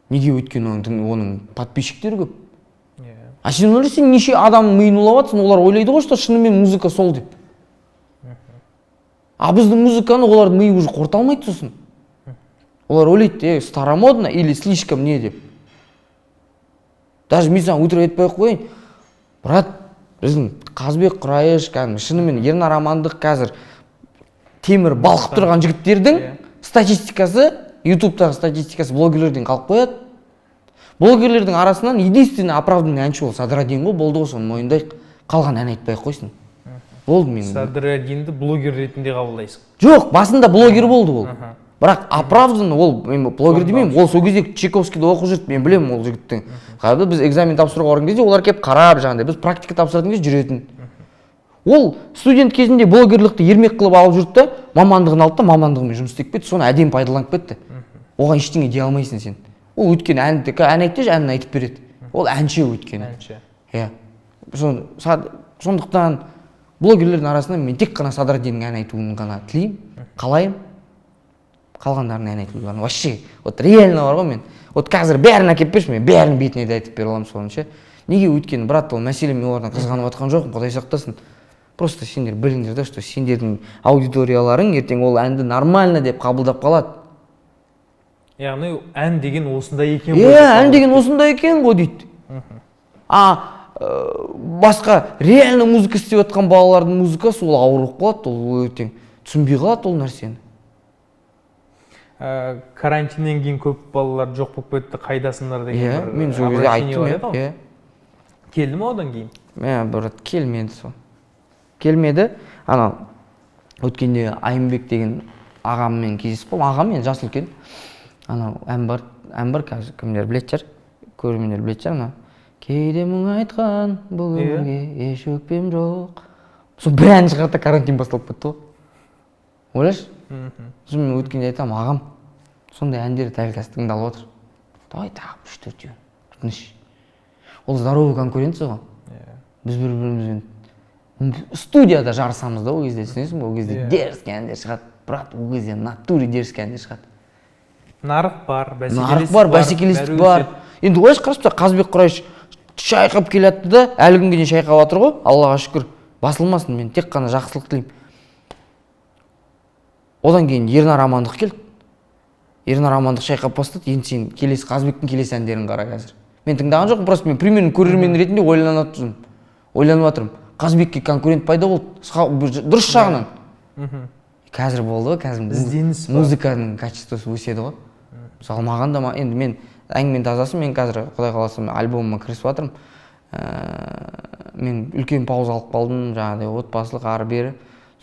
Неге? Өйткені оның подписчиктері көп. А сен ойлайсың, неше адам миын улап жатсың, олар ойлайды ғой, что шынымен музыка сол деп. А біздің музыканы олардың миы уже қорыта алмайды сосын. Олар ойлайды, старомодно или слишком не деп. Даже мен саған өтірік айтпай қояйын. Брат, біздің Қазбек Құрайыш, шынымен Ернар Амандық қазір темір балқып тұрған жігіттердің статистикасы, ютубтағы статистикасы блогерлерден қалып қояды. Блогерлердің арасынан единственный оправданный әнші ол Садрадин ғой, болды ғой, соны мойындайық. Қалған ән айтпай қойсын. Болды мен. Садрадинді блогер ретінде қабылдайсың? Жоқ, басында блогер болды ол. Бірақ оправданно ол, мен блогер демеймін, ол сол кезде Чайковскийді оқып жүрді, мен білемін ол жігіттің. Қайда біз экзамен тапсыруға барған кезде олар келіп қарап жаңағыдай, біз практика тапсыратын кезде жүретін. Ол студент кезінде блогерлікті ермек қылып алып жүрді да, мамандығын алды да, мамандығымен жұмыс істеп кетті, соны әдемі пайдаланып кетті. Оған ештеңе дей алмайсың сен. Ол өйткені ән айтты, әнін айтып береді. Ол әнші өйткені. Иә. Сондықтан блогерлердің арасында мен тек қана Садрадиннің ән айтуын ғана тілеймін, қалайым. Қалғандарын ән айтып бармын. Вообще, вот реально бар ғой мен. Вот қазір бәрін әкеп берші, мен бәрін бетіне де айтып бере аламын соны ше. Неге? Өйткені брат, ол мәселе мен олардан қызғанып жатқан жоқпын, Құдай сақтасын. Просто сендер біліңдер да, что сендердің аудиторияларың ертең ол әнді нормально деп қабылдап қалады. Яғни ән деген осындай екен ғой. Ән деген осындай екен ғой дейді. Басқа реально музыка істеп жатқан балалардың музыкасы ол ауырып қалады, ол ертең түсінбей қалады ол нәрсені. Карантиннен кейін көп балалар жоқ болып кетті, қайдасыңдар деген бір. Мен сол кезде айттым. Келді ме одан кейін? Брат, келмеді сол. Келмеді. Ана өткенде Айымбек деген ағаммен кездесіп қалдым. Ағам мен жасы үлкен. Ана ән бар қазір кімдер білетін шығар, көрермендер білетін шығар. Кейде мұң айтқан бұл өмірге еш өкпем жоқ. Сол бір ән шығарды, карантин басталып кетті ғой. Ойлашы? Сосын мен өткенде айтамын, ағам, сондай әндері дәл қазір тыңдалып отыр. Давай тағы 3-4 тыныш. Ол здоровый конкуренция ғой. Біз бір-бірімізбен студияда жарысамыз да ол кезде, түсінесің бе? Ол кезде дерзкий әндер шығады. Брат, ол кезде натуре дерзкий әндер шығады. Нарық бар, бәсекелестік бар. Енді ойлашы, қарашы, Қазбек Құрайыш шайқап келатты да, әлі күнге дейін шайқап жатыр ғой. Аллаға шүкір. Басылмасын, мен тек қана жақсылық тілеймін. Одан кейін Ернар Амандық келді. Ернар Амандық шайқап бастады. Енді сен келесі Қазбектің келесі әндерін қара қазір. Мен тыңдаған жоқпын, просто мен примерно көрермен ретінде ойланып жатырмын. Қазбекке конкурент пайда болды, дұрыс жағынан. Қазір болды ғой, қазір музыканың качествосы өседі ғой. Мысалы маған да, енді мен әңгімен тазасы, мен қазір Құдай қаласа альбомыма кірісіп жатырмын. Мен үлкен пауза алып қалдым, жаңағыдай отбасылық ары бері.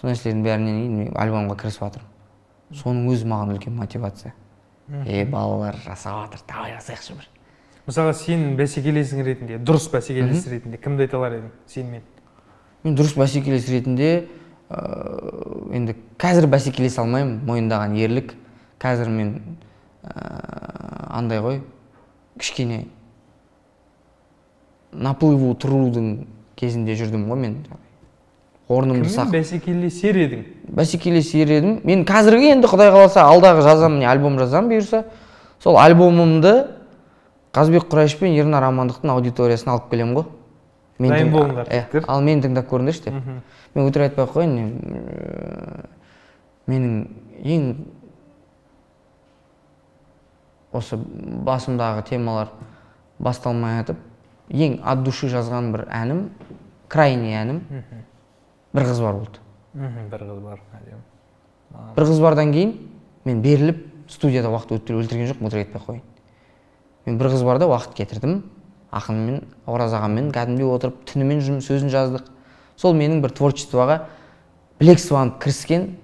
Сол нәрселердің бәрінен кейін мен альбомға кірісіп жатырмын. Соның өзі маған үлкен мотивация. Балалар жасап жатыр, давай жасайықшы бір. Мысалға сен бәсекелесің ретінде, дұрыс бәсекелес ретінде кімді айта алар едің сенмен? Мен дұрыс бәсекелес ретінде енді қазір бәсекелесе алмаймын, мойындаған ерлік. Қазір мен андай ғой, кішкене наплыву тұрудың кезінде жүрдім ғой мен. Орнымды сақ. Кіммен бәсекелесер едің? Бәсекелесер едім. Мен қазірге енді Құдай қаласа алдағы жазамын, альбом жазамын бұйырса. Сол альбомымды Қазбек Құрайыш пен Ернар Амандықтың аудиториясына алып келем ғой. Дайын болыңдар. Ал мені тыңдап көріңдерші де. Мен өтірік айтпай қойын, менің ең осы басымдағы темалар басталмай жатып, ең от души жазған бір әнім, крайний әнім, бір қыз бар болды. Бір қыз бар. Бір қыз бардан кейін мен беріліп студияда уақыт өлтірген жоқ, өтірік айтпай қойын. Мен бір қыз барда уақыт кетірдім, ақынмен, Ораз ағаммен кәдімгідей отырып, түнімен сөзін жаздық. Сол менің бір творчествоға білек сыбанып кіріскен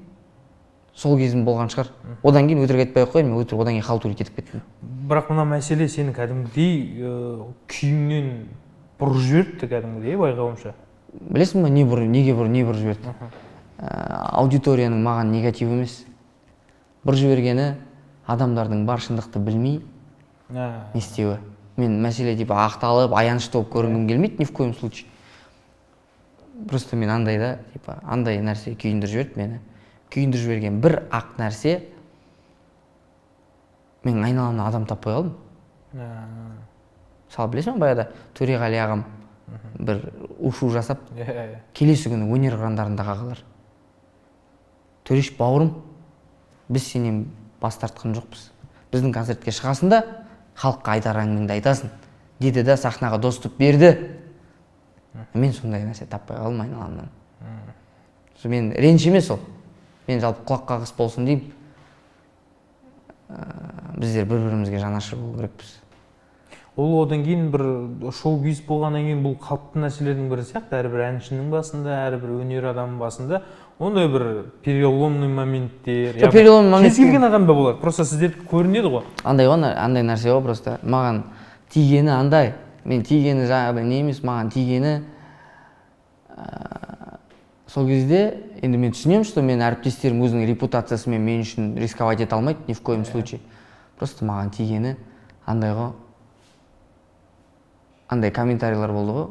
сол кезім болған шығар. Одан кейін өтірік айтпай қойын, мен одан кейін халтури кетіп кеттім. Бірақ мына мәселе сені кәдімгідей күйіңнен бұрып жіберді кәдімгідей, байқауымша. Білесің ба, неге бұрып жіберді? Аудиторияның маған негатив емес. бір жібергені адамдардың бар шындықты білмей не істеуі. Мен мәселе типа ақталып, аянышты болып көрінгім келмейді ни в коем случае. Просто мен андайда, типа, андай нәрсе күйіндіріп жіберді мені. Күйіндіріп жіберген бір ақ нәрсе, мен айналамда адам таппай қалдым. Мысалы, білесің бе, баяғыда Төреғали ағам бір ушу жасап, келесі күні өнер қырандарында қағалар. Төреш бауырым, біз сенен бас тартқан жоқпыз. Біздің концертке шығасың да, халыққа айтар әңгімеңді айтасың. Деді да сахнаға доступ берді. Мен сондай нәрсе таппай қалдым айналамнан. Мен реніш емес ол. Мен жалпы құлақ қағыс болсын деймін. Біздер бір-бірімізге жанашыр болу керекпіз. Ол одан кейін бір шоу-биз болғаннан кейін бұл қалыпты нәрселердің бірі сияқты, әрбір әншінің басында, әрбір өнер адамның басында ондай бір переломный моменттер. Кез келген адамда болады. Просто сіздерді көрінеді ғой. Андай нәрсе ғой просто. Маған тигені андай. Мен тигені жаңағыдай не емес, маған тигені сол кезде енді мен түсінемін, что мен әріптестерім өзінің репутациясымен мен үшін рисковать ете алмайды ни в коем случае. Просто маған тигені андай ғой. Андай комментарийлар болды ғой.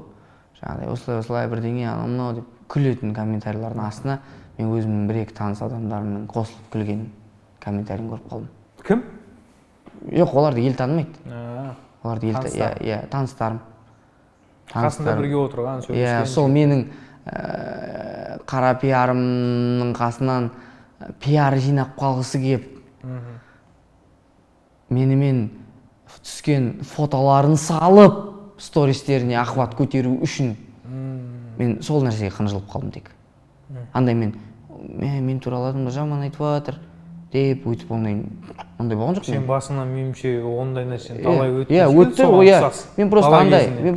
Жаңағыдай осылай бірдеңе анау деп күлетін комментарийлардың астына мен өзімнің бір-екі таныс адамдарымның қосылып күлген комментарийін көріп қалдым. Кім? Жоқ, оларды ел танымайды. Оларды ел таныстарым. Қасында бірге отырған, сөйлескен. Сол менің қара пиарымның қасынан пиар жинап қалғысы кеп, менімен түскен фотоларын салып, стористеріне охват көтеру үшін мен сол нәрсеге қынжылып қалдым тек. Андай мен туралы адамдар жаман айтып жатыр деп өйтіп ондай болған жоқ. Сен басыңнан меніңше ондай нәрсені талай өтті. Мен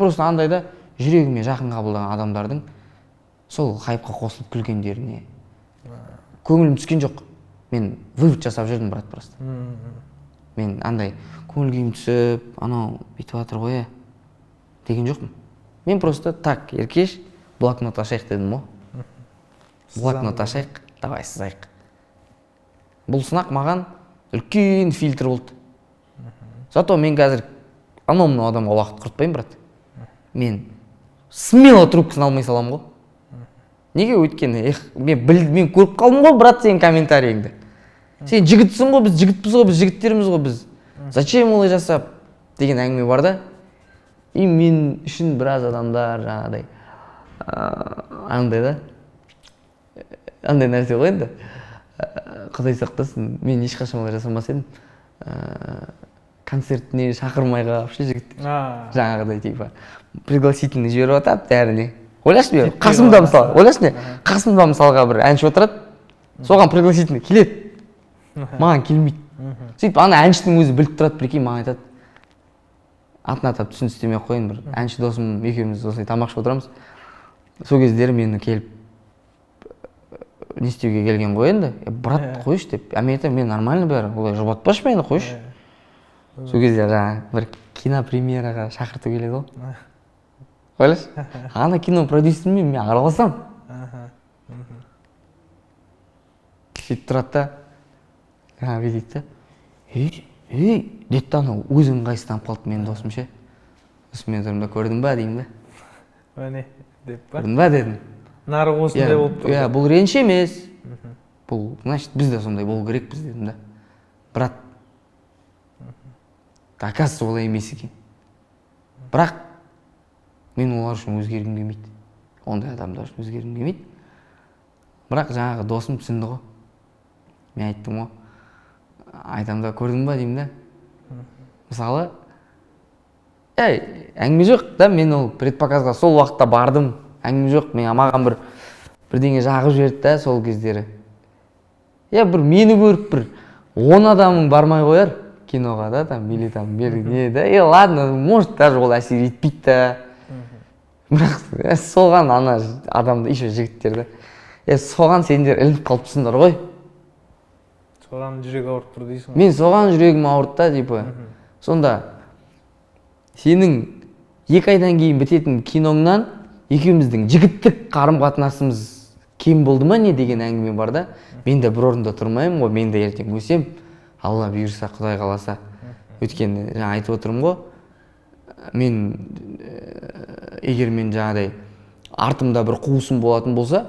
просто андайда жүрегіме жақын қабылдаған адамдардың сол хайпқа қосылып күлгендеріне көңілім түскен жоқ. Мен вывод жасап жүрдім, брат, просто. Мен андай көңіл күйім түсіп, анау бүйтіп жатыр ғой деген жоқпын. Мен просто так, еркеш, блокнот ашайық дедім ғой. Блокнот ашайық, давай сызайық. Бұл сынақ маған үлкен фильтр болды. Зато мен қазір анау адамға уақыт құртпаймын, брат. Мен смело трубкасын алмай салам ғой. Неге? Өйткені мен көріп қалдым ғой, брат, сенің комментарийіңді. Сен жігітсің ғой, біз жігітпіз ғой, біз жігіттеріміз ғой, біз. Зачем олай жасап деген әңгіме бар да. И мен үшін біраз адамдар жаңағыдай андай да. Андай нәрсе ғой енді. Құдай сақтасын, мен ешқашан олай жасамас едім. Концертіне шақырмай қалып жігіттер. Жаңағыдай типа пригласительный жіберіп атап бәріне. Ойлашы мен, қасымда мысалы, ойлашы не? Қасымда мысалға бір әнші отырады, соған пригласительный келеді. Маған келмейді. Сөйтіп ана әншінің өзі біліп тұрады, прикинь, маған айтады. Атын атап түсін істемей қойын, бір әнші досым екеуміз осылай тамақ ішіп отырамыз. Сол кездері мені келіп не істеуге келген ғой енді. Брат, қойшы деп. Мен айтамын, мен нормально бәрі, олай жұбатпашы мені, қойшы. Сол кезде жаңа бір кинопремьераға шақырту келеді ғой. Ойлашы, ана кино продюсермен мен араласам. Сөйтіп тұрады да, бүйтеді да. Деді да анау өз ыңғайсызданып қалды менің досым ше. Осымен тұрмын да, көрдің ба деймін да. Өне, деп па? Көрдің ба дедім. Нарық осындай болып тұр. Бұл реніш емес. Бұл, значит, біз де сондай болу керекпіз дедім да. Брат, оказывается, олай емес екен. Бірақ мен олар үшін өзгергім келмейді. Ондай адамдар үшін өзгергім келмейді. Бірақ жаңағы досым түсінді ғой. Мен айттым ғой. Айтам да, көрдің ба деймін да. Мысалы, әңгіме жоқ да, мен ол предпоказға сол уақытта бардым. Әңгіме жоқ, мен маған бірдеңе жағып жіберді да сол кездері. Бір мені көріп бір 10 адамың бармай қояр киноға да, там, или там, не да. Ладно, может, даже ол әсер етпейді да. Бірақ соған ана адамды, еще жігіттер да. Соған сендер ілініп қалыпсыңдар ғой. Соған жүрегі ауырып тұр дейсің. Мен соған жүрегім ауырды да, типа. Сонда сенің 2 айдан кейін бітетін киноңнан екеуміздің жігіттік қарым-қатынасымыз кем болды ма не деген әңгіме бар да. Мен де бір орында тұрмаймын ғой, мен де ертең өсем, алла бұйырса, Құдай қаласа. Өйткені жаңа айтып отырмын ғой, мен егер мен жаңағыдай артымда бір қуысым болатын болса,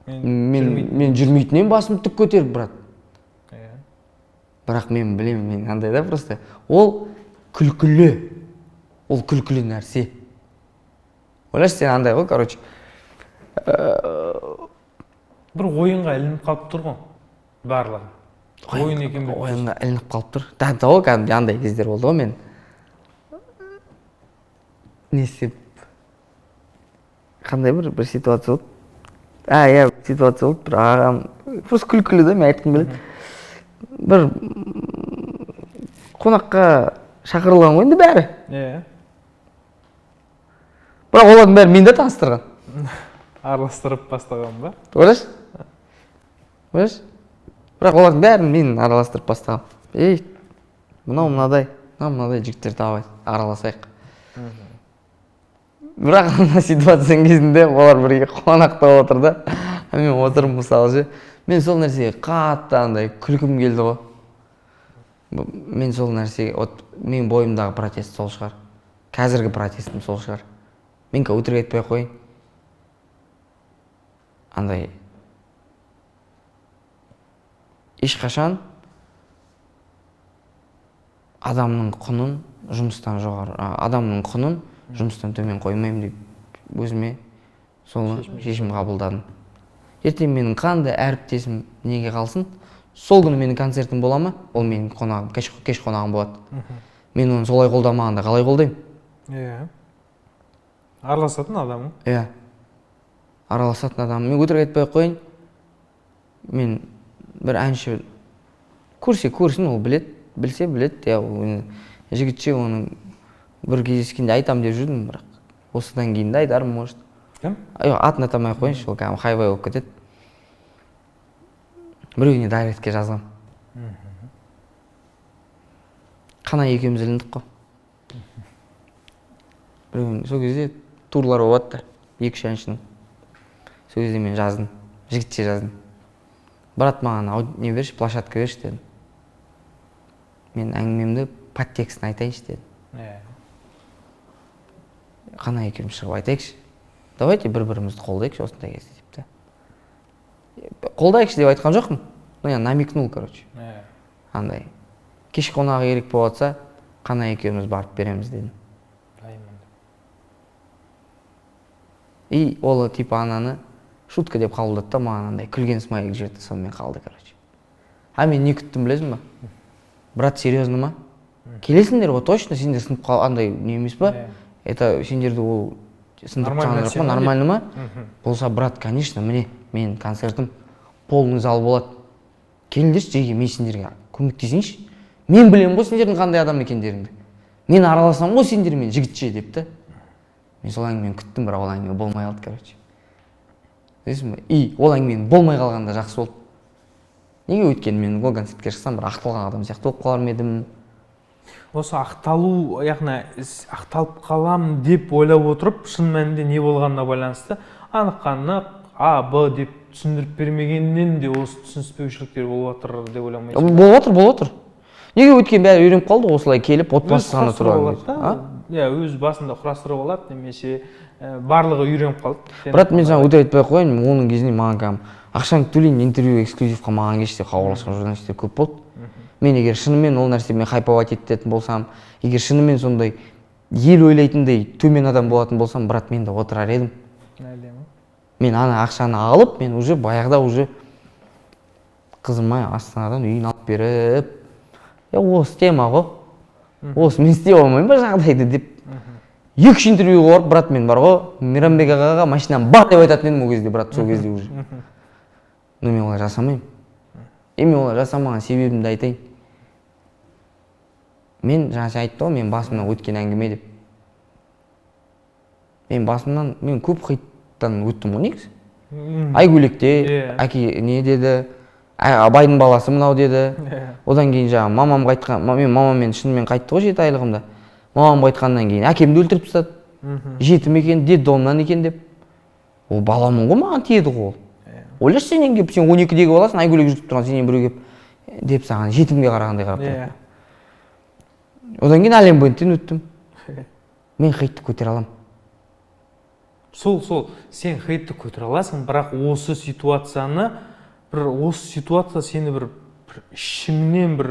мен жүрмейтін едім, басымды тік көтеріп, брат. Бірақ мен білемін, мен андай да просто. Ол күлкілі нәрсе. Ойлашы, сен андай ғой, короче. Бір ойынға ілініп қалып тұр ғой, барлығы. Ойын екен бе? Ойынға ілініп қалып тұр. Тағы ғой, кәдімгі андай кездер болды ғой мен. Не істеп? Қандай бір ситуация болды? Иә, ситуация болды, бір ағам. Просто күлкілі да, мен айтқым келеді. Бір қонаққа шақырылған ғой енді бәрі. Бірақ олардың бәрі мен де таныстырған. Араластырып бастаған ба? Ойлашы. Бірақ олардың бәрін мен араластырып бастағам. Мынадай жігіттер тауып араласайық. Бірақ ана ситуацияның кезінде олар бірге қонақта отырды. Мен отырмын мысалы. Мен сол нәрсеге қатты андай күлкім келді ғой. Мен сол нәрсеге, мен бойымдағы протест сол шығар. Қазіргі протестім сол шығар. Мен өтірік айтпай қойын. Андай ешқашан адамның құнын жұмыстан төмен қоймаймын деп өзіме сол шешім қабылдадым. Ертең менің қандай әріптесім неге қалсын, сол күні менің концертім бола ма, ол менің қонағым, кеш қонағым болады. Мен оны солай қолдамағанда қалай қолдаймын? Араласатын адамың? Араласатын адамым. Мен өтірік айтпай қойын. Мен бір әнші көрсін, ол білсе біледі. Жігітше оның бір кездескенде айтам деп жүрдім, бірақ осыдан кейін де айтарым, может. Кім? Атын атамай қойыншы, ол кәдімгі хайвай болып кетеді. Біреуіне дайректке жазғам. Қана екеуміз іліндік қой. Біреуіне сол кезде турлар болады да, екі-үш әншінің. Сол кезде мен жаздым, жігітше жаздым. Брат, маған не берші, площадка берші дедім. Мен әңгімемді подтекстін айтайыншы дедім. Қана екеуміз шығып айтайықшы. Давайте бір-бірімізді қолдайықшы осындай кезде депті. Қолдайықшы деп айтқан жоқпын. Я намекнул, короче. Андай. Кеш қонағы керек болатса, қана екеуміз барып береміз дедім. И ол типа ананы шутка деп қабылдады да, маған андай күлген смайлик жіберді, сонымен қалды, короче. Мен не күттім білесің ба? Брат, серьезно ма? Келесіңдер ғой, точно сендер сынып қал, андай не емес па? Это сендерді ол сындырып тұрған жоқ па, нормально ма? Болса, брат, конечно, міне, менің концертім полный зал болады. Келіңдерші, жеге мен сендерге көмектесейінші. Мен білем ғой сендердің қандай адам екендеріңді. Мен араласам ғой сендермен жігітше депті. Мен сол әңгімені күттім, бірақ ол әңгіме болмай қалды, короче. Дейсің ба? И ол әңгіменің болмай қалғанда жақсы болды. Неге өйткені мен ол концертке шықсам, бір ақталған адам сияқты болып қалар ма едім. Осы ақталу, яғни ақталып қалам деп ойлап отырып, шын мәнінде не болғанына байланысты анық-қанық А, Б деп түсіндіріп бермегеннен де осы түсініспеушіліктер болып жатыр деп ойламайсың? Болып отыр. Неге өткен бәрі үйреніп қалды, осылай келіп отбасы ғана тұрады. Өз басында құрастырып алады, немесе барлығы үйреніп қалды. Брат, мен саған өтірік айтпай қояйын, оның кезінде маған ақшаңды төлейін, интервью эксклюзивқа маған кеште хабарласқан журналистер көп болды. Мен егер шынымен ол нәрсемен хайповать ететін болсам, егер шынымен сондай ел ойлайтындай төмен адам болатын болсам, брат, мен де отырар едім. Мен ана ақшаны алып, мен уже баяғыда уже қызыма Астанадан үйін алып беріп, осы тема ғой, осы мен істей алмаймын ба жағдайды деп. 2-3 интервьюға барып, брат, мен бар ғой, Мейрамбек ағаға машинам бар деп айтатын едім ол кезде, брат, сол кезде уже. Но мен олай жасамаймын. Мен олай жасамаған себебімді айтайын. Мен жаңа айтты ғой, мен басымнан өткен әңгіме деп. Мен көп хиттан өттім ғой негізі. Айгөлекте, әке не деді, Абайдың баласы мынау деді. Одан кейін жаңа мамам қайтқан, мамамен шынымен қайтты ғой 7 айлығымда. Мамам қайтқаннан кейін әкемді өлтіріп тастады. Жетім екен, детдомнан екен деп. ол баламын ғой, маған тиеді ғой ол. Ойлашы, сенен келіп, сен 12-дегі баласың, айгөлек жүріп тұрған, сенен біреу келіп деп саған жетімге қарағандай қарап тұрады. Одан кейін әлем бойынтен өттім. Мен хейтті көтере аламын. Сол сен хейтті көтере аласың, бірақ осы ситуация сені бір ішіңнен бір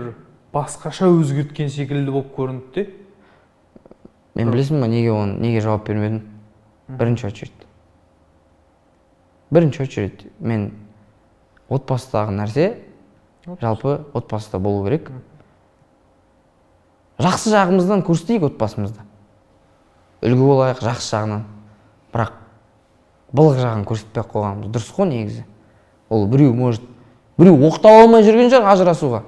басқаша өзгерткен секілді болып көрінді де. Мен білесің ба, неге жауап бермедім? Бірінші очередь мен отбасыдағы нәрсе жалпы отбасыда болу керек. Жақсы жағымыздан көрсетейік отбасымызда. Үлгі болайық жақсы жағынан. Бірақ былық жағын көрсетпей қойғанымыз дұрыс қой негізі. Ол біреу оқтау алмай жүрген шығар ажырасуға.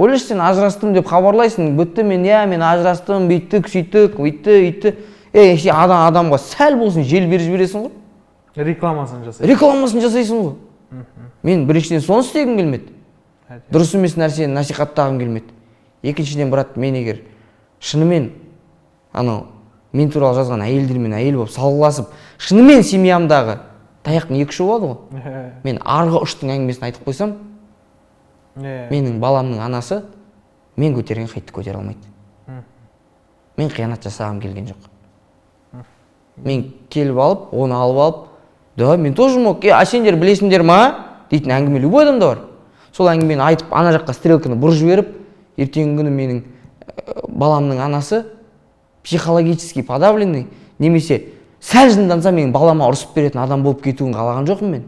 Ойлашы, сен ажырастым деп хабарлайсың, бітті, мен ажырастым, бүйттік, сөйттік, үйтті. Адамға сәл болсын жел беріп жібересің ғой. Рекламасын жасайсың ғой. Мен біріншіден соны істегім келмеді. Дұрыс емес нәрсені насихаттағым келмеді. Екіншіден, брат, мен егер шынымен мен туралы жазған әйелдермен әйел болып салғыласып, шынымен семьямдағы таяқтың екі ұшы болады ғой. Мен арғы ұштың әңгімесін айтып қойсам, менің баламның анасы мен көтерген хейтті көтере алмайды. Мен қиянат жасағым келген жоқ. Мен келіп алып, оны алып алып, да, мен тоже мог, сендер білесіңдер ма дейтін әңгіме любой адамда бар. Сол әңгімені айтып, ана жаққа стрелканы бұрып жіберіп, ертеңгі күні менің баламның анасы психологически подавленный, немесе сәл жынданса менің балама ұрысып беретін адам болып кетуін қалаған жоқпын мен.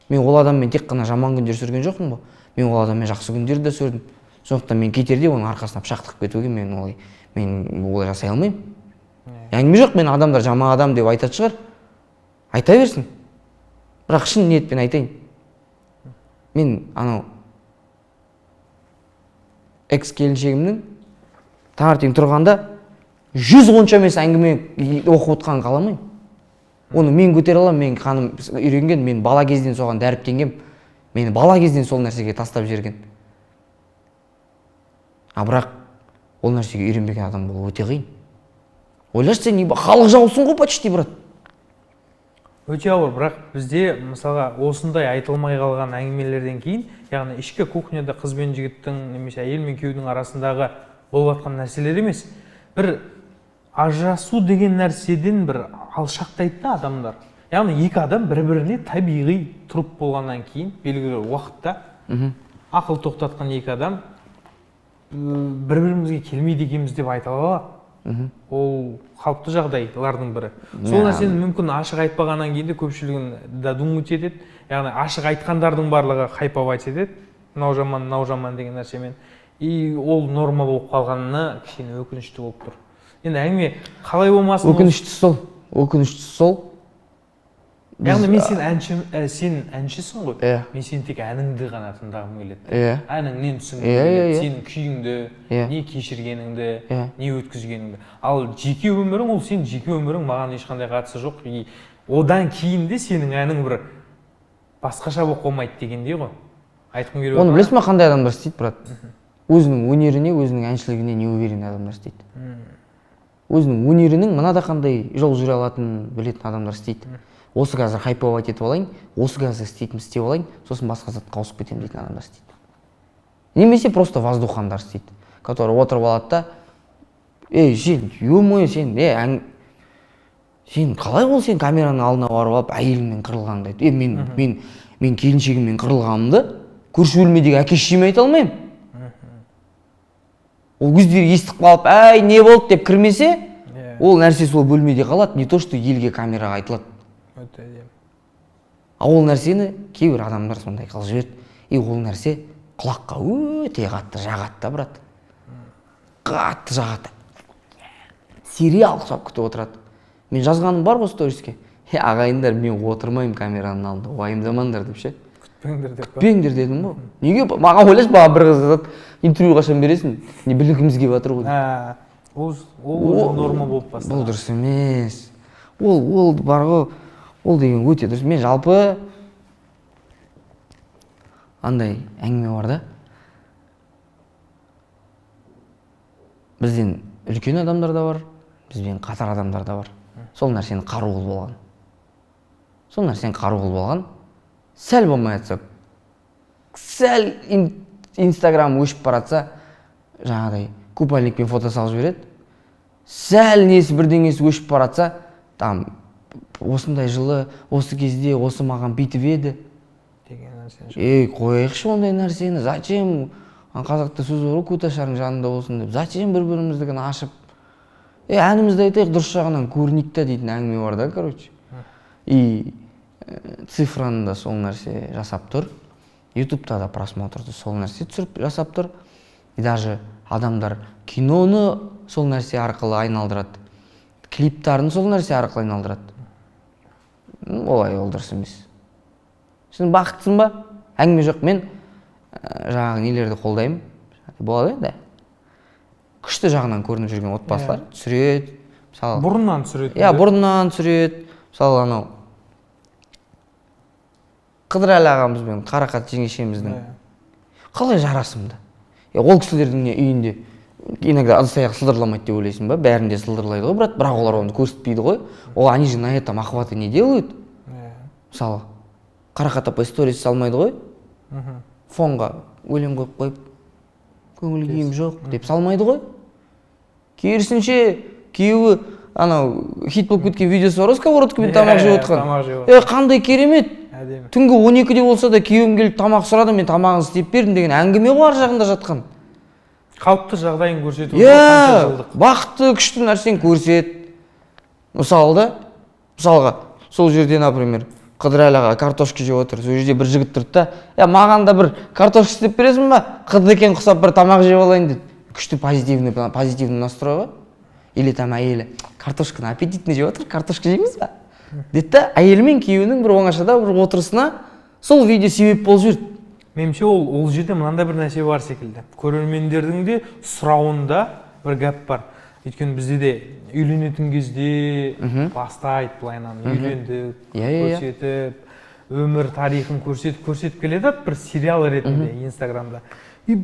Мен ол адаммен тек қана жаман күндер сүрген жоқпын ба? Мен ол адаммен жақсы күндерді де сүрдім. Сондықтан мен кетерде оның арқасына пышақ тығып кетуге мен олай жасай алмаймын. Әңгіме жоқ, мен адамдар жаман адам деп айтады шығар. Айта берсін. Бірақ шын ниетпен айтайын. Мен экс-келіншегімнің таңертең тұрғанда 100 қонша емес әңгіме оқып отқанын қаламаймын. Оны мен көтере аламын, мен қаным үйренген, мен бала кезден соған дәріптенгем. Мені бала кезден сол нәрсеге тастап жіберген. Бірақ ол нәрсеге үйренбеген адам болу өте қиын. Ойлашы, сен халық жаусың ғой почти, брат. Өте ауыр, бірақ бізде мысалға осындай айтылмай қалған әңгімелерден кейін, яғни ішкі кухняда қыз бен жігіттің немесе әйел мен күйеудің арасындағы болып жатқан нәрселер емес, бір ажырасу деген нәрседен бір алшақтайды да адамдар. Яғни екі адам бір-біріне табиғи тұрып болғаннан кейін белгілі уақытта ақыл тоқтатқан екі адам бір-бірімізге келмейді екенбіз деп айта алады. Ол қалыпты жағдайлардың бірі. Сол нәрсені мүмкін ашық айтпағаннан кейін де көпшілігін думать етеді. Яғни ашық айтқандардың барлығы хайповать етеді. Мынау жаман деген нәрсемен. И ол норма болып қалғанына кішкене өкінішті болып тұр. Енді әңгіме қалай болмасын. Өкініштісі сол. Яғни мен сен әншісің ғой. Мен сен тек әніңді ғана тыңдағым келеді. Әніңнен түсінгім келеді. Сенің күйіңді, не кешіргеніңді, не өткізгеніңді. Ал жеке өмірің, ол сен жеке өмірің, маған ешқандай қатысы жоқ. Одан кейін де сенің әнің бір басқаша болып қалмайды дегендей ғой. Айтқым келіп отыр. Оны білесің ме, қандай адамдар істейді, брат? Өзінің өнеріне, өзінің әншілігіне не уверен адамдар істейді. Өзінің өнерінің мынада қандай жол жүре алатынын білетін адамдар істейді. Осы қазір хайповать етіп алайын, осы қазір істейтін істеп алайын, сосын басқа затқа ауысып кетемін дейтін адамдар істейді. Немесе просто воздухандар істейді, который отырып алады да, сен қалай ол сен камераның алдына барып алып әйеліңмен қырылғанды айт. Мен келіншегіммен қырылғанымды көрші бөлмедегі әке-шешеме айта алмаймын. Ол өздері естіп қалып, не болды деп кірмесе, ол нәрсе сол бөлмеде қалады, не то что елге камераға айтылады. Ол нәрсені кейбір адамдар сондай қылып жіберді. Ол нәрсе құлаққа өте қатты жағады да, брат. Қатты жағады. Сериал құсап күтіп отырады. Мен жазғаным бар ғой сториске. Ағайындар, мен отырмаймын камераның алдында, уайымдамаңдар деп ше. Күтпеңдер дедім ғой. Неге? Маған ойлаш, баға бір қыз жазады, интервью қашан бересің? Не білгіміз келіп жатыр ғой. Ол норма болып бастады. Бұл дұрыс емес. Ол бар ғой. Ол деген өте дұрыс. Мен жалпы андай әңгіме бар да. Бізден үлкен адамдар да бар, бізбен қатар адамдар да бар. Сол нәрсені қару қылып алған. сол нәрсені қару қылып алған. Сәл болмай жатса, сәл Инстаграм өшіп баратса, жаңағыдай купальникпен фото салып жібереді. Сәл несі бірдеңесі өшіп баратса, там осындай жылы, осы кезде, осы маған бүйтіп еді деген нәрсе. Қойықшы ондай нәрсені, зачем? Қазақта сөз бар ғой, куташардың жанында болсын деп. Зачем бір-біріміздікін ашып? Әнімізді айтайық, дұрыс жағынан көрінейік та дейтін әңгіме бар да, короче. И цифраны да сол нәрсе жасап тұр. Ютубта да просмотрды сол нәрсе түсіріп жасап тұр. И даже адамдар киноны сол нәрсе арқылы айналдырады. Клиптарын сол нәрсе арқылы айналдырады. Олай ол дұрыс емес. Сен бақыттысың ба? Әңгіме жоқ. Мен жаңағы нелерді қолдаймын. Болады енді. Күшті жағынан көрініп жүрген отбасылар түсіреді. Мысалы, Бұрыннан түсіреді. Бұрыннан түсіреді. Мысалы, анау Қыдырәлі ағамыз бен Қарақат жеңешеміздің қалай жарасымды. Ол кісілердің үйінде иногда ыдыс-аяқ сылдырламайды деп ойлайсың ба? Бәрінде сылдырлайды ғой, бірақ олар оны көрсетпейді ғой. Ол они же на этом охваты не делают. Мысалы, Қарақат апай сторис салмайды ғой. Фонға өлең қойып қойып, көңіл күйім жоқ деп салмайды ғой. Керісінше күйеуі анау хит болып кеткен видеосы бар ғой, сковородкамен тамақ жеп отқан. Қандай керемет. Түнгі 12-де болса да күйеуім келіп тамақ сұрады, мен тамағын істеп бердім деген әңгіме ғой ар жағында жатқан. Қалыпты жағдайын көрсету. Бақытты, күшті нәрсені көрсет. Мысалға, сол жерде, например, Қыдырәлі аға картошка жеп отыр. Сол жерде бір жігіт тұрды да, маған да бір картошка істеп бересің ба? Қыдырекен құсап бір тамақ жеп алайын деді. Күшті позитивный настрой ғой. Или там әйелі картошканы аппетитный жеп отыр, картошка жейміз ба? Деді да, әйелі мен күйеуінің бір оңашада бір отырысына сол видео себеп болып жүрді. Меніңше ол жерде мынандай бір нәрсе бар секілді. Көрермендердің де сұрауында бір гәп бар. Өйткені бізде де үйленетін кезде бастайды былайынан үйлендік, көрсетіп, өмір тарихын көрсетіп келеді бір сериал ретінде Инстаграмда. И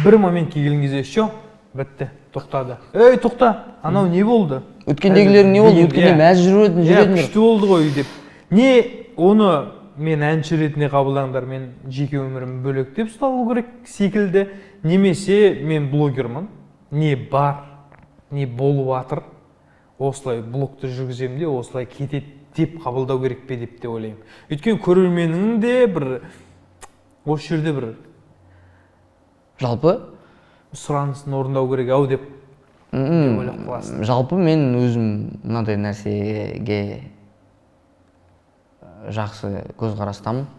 бір моментке келген кезде все, бітті, тоқтады. Ей, тоқта, анау не болды? Өткендегілерің не болды? Өткенде мәз жүретін. Күшті болды ғой деп. Не оны мен әнші ретінде қабылдаңдар, мен жеке өмірім бөлек деп ұсталу керек секілді. Немесе мен блогермын, не бар, не болып атыр, осылай блогты жүргіземін де, осылай кетеді деп қабылдау керек пе деп те ойлаймын. Өйткені көрерменнің де бір осы жерде бір жалпы сұранысын орындау керек ау деп ойлап қаласың. Жалпы мен өзім мынадай нәрсеге жақсы көзқарастамын.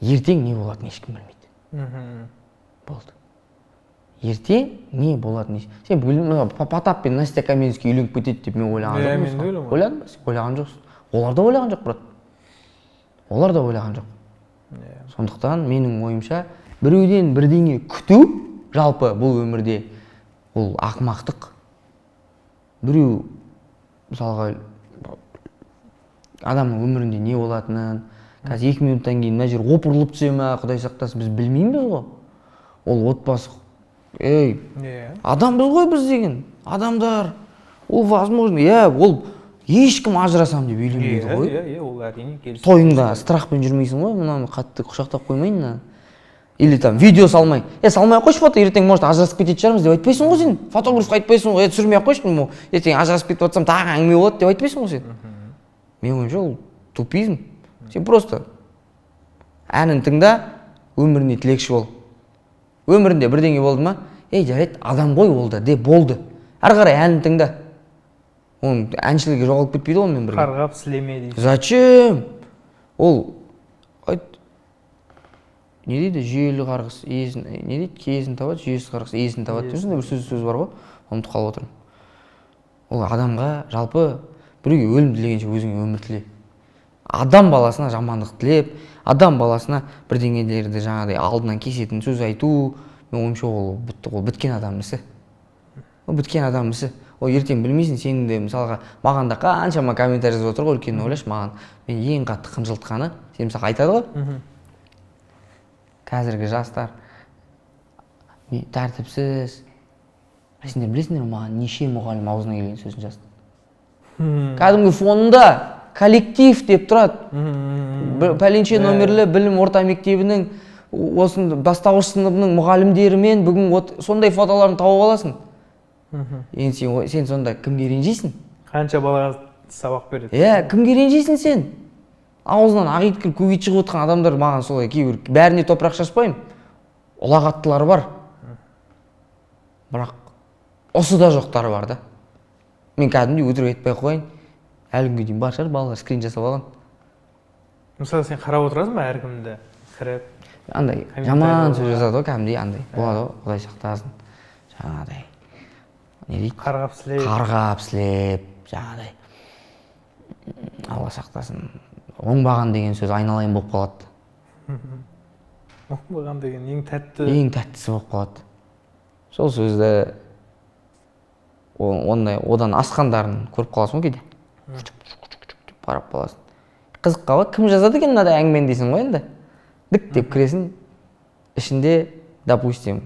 Ертең не болатынын ешкім білмейді. Болды. Ертең не болатынын сен Потап пен Настя Каменский үйленіп кетеді деп мен ойлаған жоқпын. Мен де ойлаймын. Ойладың ба? Ойлаған жоқсың. Олар да ойлаған жоқ, брат. Олар да ойлаған жоқ. Сондықтан менің ойымша біреуден бірдеңе күту жалпы бұл өмірде ол ақымақтық. Біреу мысалға адамның өмірінде не болатынын, қазір 2 минуттан кейін мына жер опырылып түсе ме, Құдай сақтасын, біз білмейміз ғой. Ол отбасы. Адамбыз ғой біз деген. Адамдар. Ол возможно, ол ешкім ажырасам деп үйленбейді ғой. Ол әрине келісім. Тойыңда страхпен жүрмейсің ғой, мынаны қатты құшақтап қоймайын. Или там видео салмай. Салмай ақ қойшы фото, ертең может ажырасып кететін шығармыз деп айтпайсың ғой сен. Фотографқа айтпайсың ғой, түсірмей ақ қойшы, ертең ажырасып кетіп жатсам тағы әңгіме болады деп айтпайсың ғой сен. Мен ойымша ол тупизм. Сен просто әнін тыңда, өміріне тілекші бол. Өмірінде бірдеңе болды ма? Жарайды, адам ғой ол да, болды. Ары қарай әнін тыңда. Оның әншілігі жоғалып кетпейді ғой мен бірге. Қарғап сілеме дейді. Зачем? Ол не дейді? Жүйелі қарғыс иесін, не дейді? Кезін табады, жүйесі қарғыс иесін табады деймін. Бір сөз бар ғой. Ұмытып қалып отырмын. Ол адамға жалпы біреуге өлім тілегенше өзіңе өмір тіле. Адам баласына жамандық тілеп, адам баласына бірдеңелерді жаңағыдай алдынан кесетін сөз айту, мен ойымша ол біткен адам ісі. Ол біткен адам ісі. Ол ертең білмейсің, сенің де мысалға маған да қаншама комментарий жазып отыр ғой, үлкен ойлашы маған. Мен ең қатты қынжылтқаны, сен мысалға айтады ғой. Қазіргі жастар тәртіпсіз. Сендер білесіңдер маған неше мұғалім аузына келген сөзін жазды. Кәдімгі фонында коллектив деп тұрады. Пәленше номерлі білім орта мектебінің осында бастауыш сыныбының мұғалімдерімен бүгін сондай фотоларын тауып аласың. Енді сен сонда кімге ренжисің? Қанша балаға сабақ береді? Кімге ренжисің сен? Аузынан ақ иткіл көк ит шығып отқан адамдар маған солай кейбір, бәріне топырақ шашпаймын. Ұлағаттылары бар. Бірақ осы да жоқтары бар да. Мен кәдімгідей өтірік айтпай қойайын. Әлі күнге дейін бар шығар, балалар скрин жасап алған. Мысалы сен қарап отырасың ба әркімді кіріп? Андай жаман сөз жазады ғой, кәдімгідей андай болады ғой, Құдай сақтасын. Жаңағыдай. Не дейді? Қарғап сілеп, жаңағыдай. Алла сақтасын. Оңбаған деген сөз айналайын болып қалады. Оңбаған деген ең тәтті. Ең тәттісі болып қалады. Сол сөзді одан асқандарын көріп қаласың ғой кейде. Барап қаласың. Қызық қала, кім жазады екен мынада әңгімені дейсің ғой енді. Дік деп кіресің, ішінде, допустим,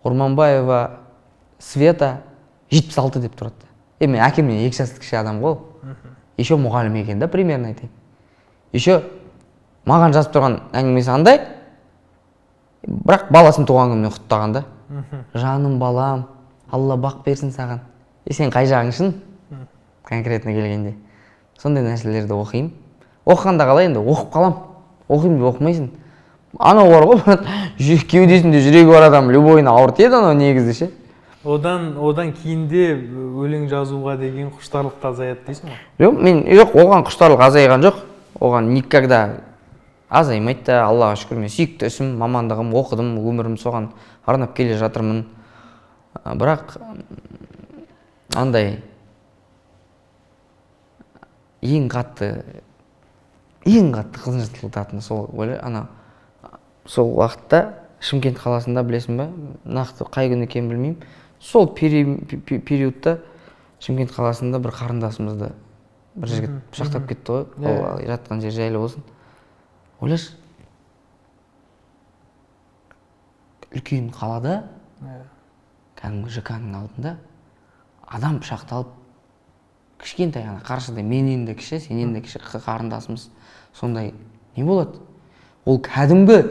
Орманбаева Света 76 деп тұрады. Мен әкемнен 2 жас кіші адам ғой. Еще мұғалім екен да, примерно айтайын. Еще маған жазып тұрған әңгімесі андай, бірақ баласын туған күнімен құттаған да. Жаным балам, Алла бақ берсін саған. Сен қай жағыңшын? Конкретно келгенде. Сондай нәрселерді оқимын. Оқығанда қалай енді, оқып қалам. Оқимын деп оқымайсың. Анау бар ғой, кеудесінде жүрегі бар адам любойына ауыртеді анау негізі ше. Одан кейінде өлең жазуға деген құштарлық азаяды дейсің ғой? Жоқ, оған құштарлық азайған жоқ. Оған никогда азаймайды да, Аллаға шүкір, мен сүйікті ісім, мамандығым, оқыдым, өмірім соған арнап келе жатырмын. Бірақ андай ең қатты қызынжылтатыны сол сол уақытта Шымкент қаласында, білесің ба, нақты қай күн екенін білмеймін, сол периодта Шымкент қаласында бір қарындасымызды бір жігіт пышақтап кетті ғой, ол жатқан жер жайлы болсын. Ойлашы, үлкен қалада, кәдімгі ЖК-ның алдында адам пышақталып, кішкентай ғана қаршыдай, менен де кіші, сенен де кіші қарындасымыз, сондай не болады? Ол кәдімгі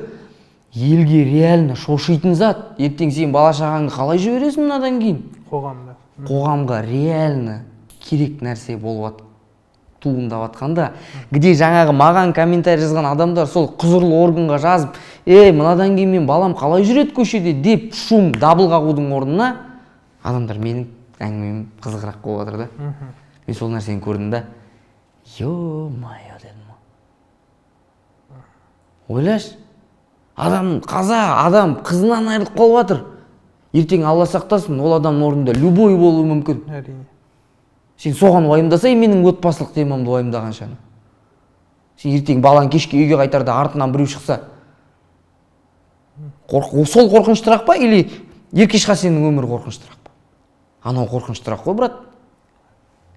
елге реально шошитын зат. Ертең сен бала шағаңды қалай жібересің мынадан кейін? Қоғамға реально керек нәрсе болып туындап атқанда, где жаңағы маған комментарий жазған адамдар сол құзырлы органға жазып, мынадан кейін мен балам қалай жүреді көшеде деп шум, дабыл қағудың орнына адамдар менің әңгімем қызығырақ болып жатыр да. Мен сол нәрсені көрдім да, ё-майо дедім. Ойлаш, адам қызынан айырылып қалып жатыр. Ертең Алла сақтасын, ол адамның орнында любой болуы мүмкін. Сен соған уайымдаса, менің отбасылық темамды уайымдағанша. Сен ертең балаң кешке үйге қайтарда артынан біреу шықса, сол қорқыныштырақ па, или еркешқа сенің өмірі қорқыныштырақ па? Анау қорқыныштырақ қой, брат.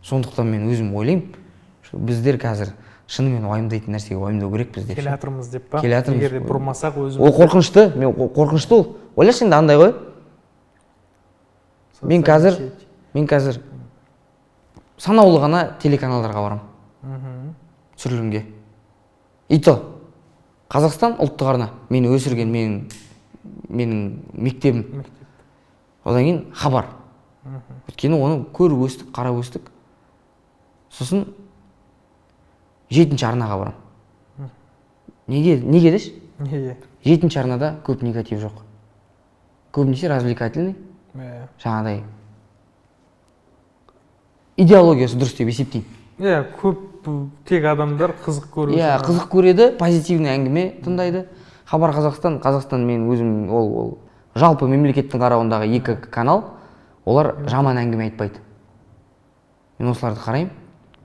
Сондықтан мен өзім ойлаймын, біздер қазір шынымен уайымдайтын нәрсеге уайымдау керекпіз деп. Келе жатырмыз деп па? Егер де бұрмасақ өзіміз. Ол қорқынышты, қорқынышты ол. Ойлашы енді андай ғой. Мен қазір санаулы ғана телеканалдарға барам. Түсірілімге. И то Қазақстан ұлттық арна, мені өсірген менің мектебім. Одан кейін хабар. Өйткені оны көріп өстік, қарап өстік. Сосын 7-ші арнаға барам. Неге деш? 7-ші арнада көп негатив жоқ. Көбінесе развлекательный. Жаңағыдай идеологиясы дұрыс деп есептеймін. Көп тек адамдар қызық көреді. Қызық көреді, позитивный әңгіме тыңдайды. Хабар Қазақстан мен өзім, ол жалпы мемлекеттің қарауындағы 2 канал, олар жаман әңгіме айтпайды. Мен осыларды қараймын,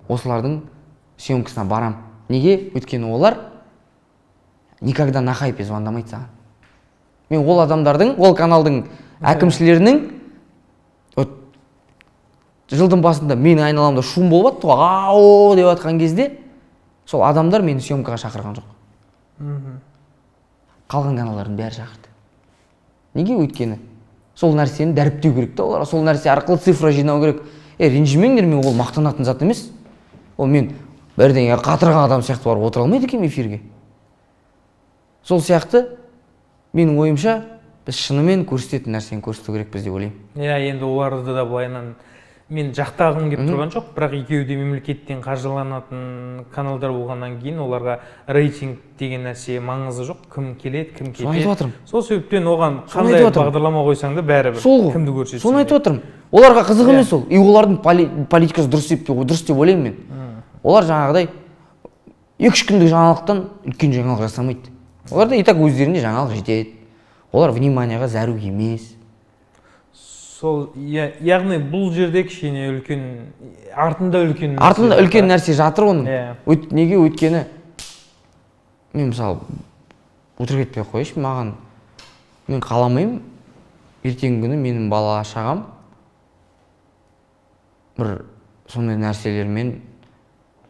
осылардың съемкасына барам. Неге? Өйткені олар никогда на хайпе звондамайды саған. Мен ол адамдардың, ол каналдың әкімшілерінің жылдың басында мен айналамда шум болып атты, ау деп атқан кезде сол адамдар мені съемкаға шақырған жоқ. Қалған каналдардың бәрі шақырды. Неге? Өйткені сол нәрсені дәріптеу керек та, олар сол нәрсе арқылы цифра жинау керек. Ренжімеңдер, мен ол мақтанатын зат емес. Ол мен бірдеңе қатырған адам сияқты барып отыра алмайды екен эфирге. Сол сияқты менің ойымша біз шынымен көрсететін нәрсені көрсету керекпіз деп ойлаймын. Иә, енді оларды да былайынан мен жақтағым келіп тұрған жоқ, бірақ екеуі де мемлекеттен қаржыланатын каналдар болғаннан кейін оларға рейтинг деген нәрсе маңызы жоқ. Кім келеді, кім кетеді. Соны айтып отырмын. Сол себептен оған қандай бағдарлама қойсаң да бәрібір кімді көрсетсін. Соны айтып отырмын. Оларға қызық емес ол. И олардың политикасы дұрыс деп ойлаймын мен. Олар жаңағыдай 2-3 күндік жаңалықтан үлкен жаңалық жасамайды. Оларда и так өздеріне жаңалық жетеді. Олар вниманияға зәру емес. Сол, яғни бұл жерде кішкене үлкен, артында үлкен нәрсе жатыр оның. Неге өйткені мен мысалы өтірік айтпай ақ қояйыншы, мен қаламаймын ертеңгі күні менің бала шағам бір сондай нәрселермен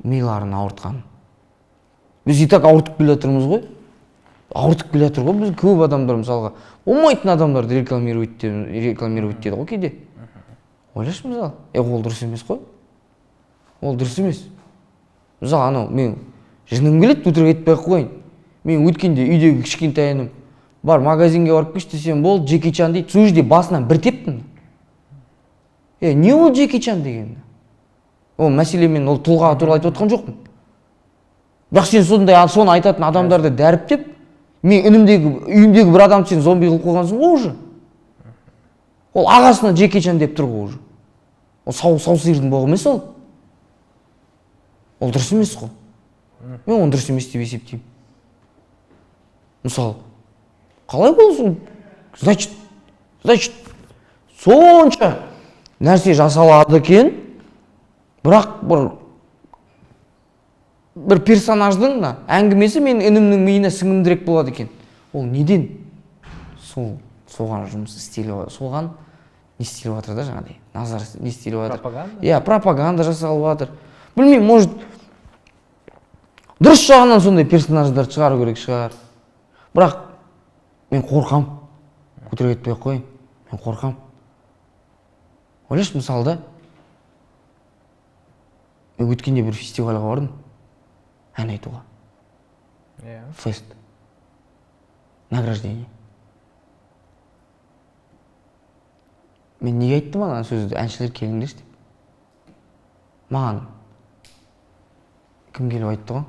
миларын ауыртқан. Біз и так ауыртып келе жатырмыз ғой. Біз көп адамдар мысалға болмайтын адамдарды рекламировать етеді ғой кейде. Ойлашы мысалы, ол дұрыс емес қой. Ол дұрыс емес. Мысалы анау мен жыным келеді, өтірік айтпай ақ қояйын. Мен өткенде үйдегі кішкентайым бар магазинге барып келші десем болды, Джеки Чан дейді. Сол жерде басынан бір тептім. Не ол Джеки Чан деген? Ол мәселе мен ол тұлға туралы айтып отқан жоқпын. Бірақ сен соны айтатын адамдарды дәріптеп, мен үйімдегі бір адам сен зомби қылып қойғансың ғой уже. Ол ағасына Джеки Чан деп тұр ғой уже. Ол сау сиырдың боғы емес ол. Ол дұрыс емес қой. Мен оны дұрыс емес деп есептеймін. Мысалы, қалай болсын? Значит, сонша нәрсе жасалады екен, бірақ бір персонаждың әңгімесі мен інімнің миына сіңімдірек болады екен. Ол неден? Соған жұмыс істеліп, соған не істеліп жатыр да жаңағыдай. Назар не істеліп жатыр? Пропаганда? Пропаганда жасалып жатыр. Білмеймін, может, дұрыс жағынан сондай персонаждар шығару керек шығар. Бірақ мен қорқам. Өтірік айтпай ақ қояйын. Мен қорқам. Ойлашы, мысалда, мен өткенде бір фестивальға бардым. Ән айтуға. Фест. Награждение. Мен неге айттым ана сөзді? Әншілер келіңдерші деп. Маған кім келіп айтты ғой?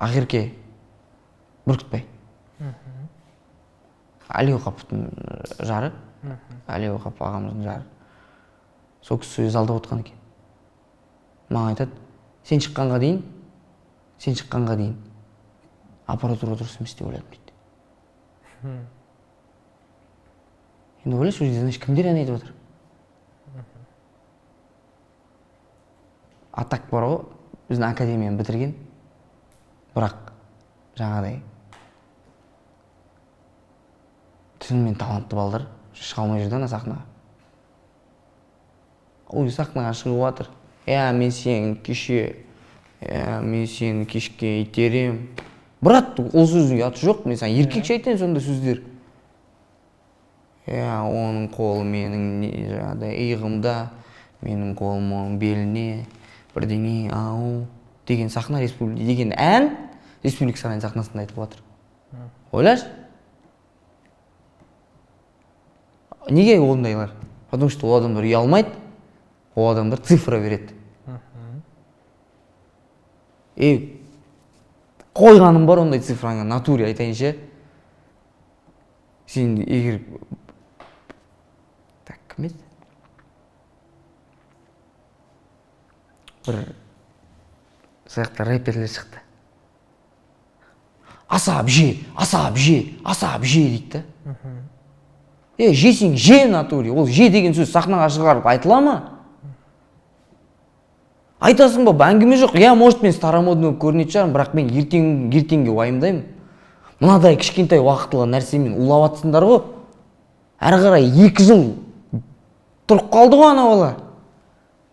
Ақерке Бүркітбай. Али Оқаповтың жары. Али Оқапов ағамыздың жары. Сол кісі залда отқан екен. Маған айтады, сен шыққанға дейін аппаратура дұрыс емес деп ойладым дейді. Енді ойлашы, ол жерде кімдер ән айтып отыр? Атак бар ғой, біздің академияны бітірген, бірақ жаңағыдай шынымен талантты балдар шыға алмай жүрді ана сахнаға. Ой, сахнаға шығып жатыр. Мен сені кешке итерем. Брат, ол сөздің аты жоқ. Мен саған еркекше айтайын сонда сөздер. Оның қолы менің иығымда, менің қолым оның беліне, бірдеңе ау деген сахна деген ән республика сарайының сахнасында айтып жатыр. Ойлаш? Неге ондайлар? Потому что ол адамдар ұялмайды, ол адамдар цифра береді. Қойғаным бар ондай цифраңа, натуре айтайыншы. Сен егер... Так, кім еді? Бір саяқта рэперлер шықты. Асап же дейді да. Жесең же натуре. Ол же деген сөз сахнаға шығарып айтыла ма? Айтасың ба, әңгіме жоқ. Может мен старомодный көрінетін шығармын, бірақ мен ертеңге уайымдаймын. Мынадай кішкентай уақытылы нәрсемен улап атсыңдар ғой. Әрі қарай 2 жыл тұрып қалды ғой ана бала.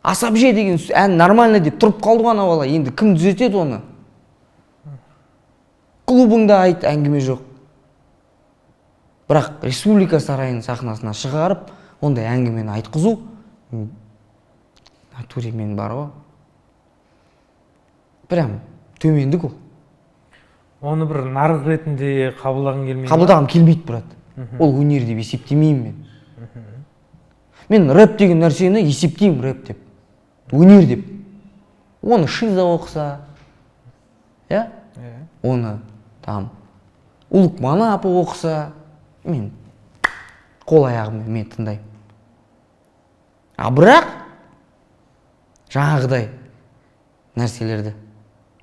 Асап же деген ән нормально деп тұрып қалды ғой ана бала. Енді кім түзетеді оны? Клубыңда айт, әңгіме жоқ. Бірақ республика сарайының сахнасына шығарып, ондай әңгімені айтқызу, натуре мен бар ғой. прям төмендік ол. Оны бір нарық ретінде қабылдағың келмейді ма? Қабылдағым келмейді, брат. Ол өнер деп есептемеймін мен. Мен рэп деген нәрсені есептеймін рэп деп. Өнер деп. Оны Шиза оқыса, я? Оны там Улук Манапов оқыса, мен қол аяғыммен мен тыңдаймын. А бірақ жаңағыдай нәрселерді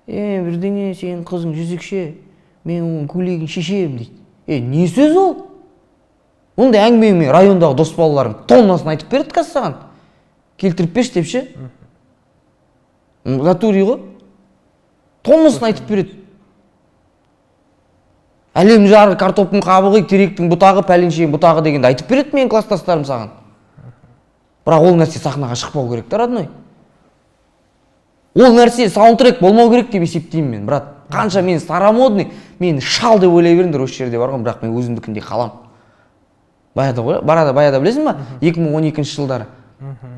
бірдеңе сенің қызың жезөкше, мен оның көйлегін шешемін дейді. Не сөз ол? Ондай әңгімемен райондағы дос балаларым тоннасын айтып береді қазір саған. Келтіріп берші деп ше. Натури ғой. Тоннасын айтып береді. Әлем жары картоптың қабығы, теректің бұтағы, пәленшенің бұтағы дегенді айтып береді менің класстастарым саған. Бірақ ол нәрсе сахнаға шықпау керек та, родной. Ол нәрсе саундтрек болмау керек деп есептеймін мен, брат. Қанша мен старомодный, мен шал деп ойлай беріңдер осы жерде бар ғой, бірақ мен өзімдікіндей қалам. Баяда білесің ба? 2012 жылдары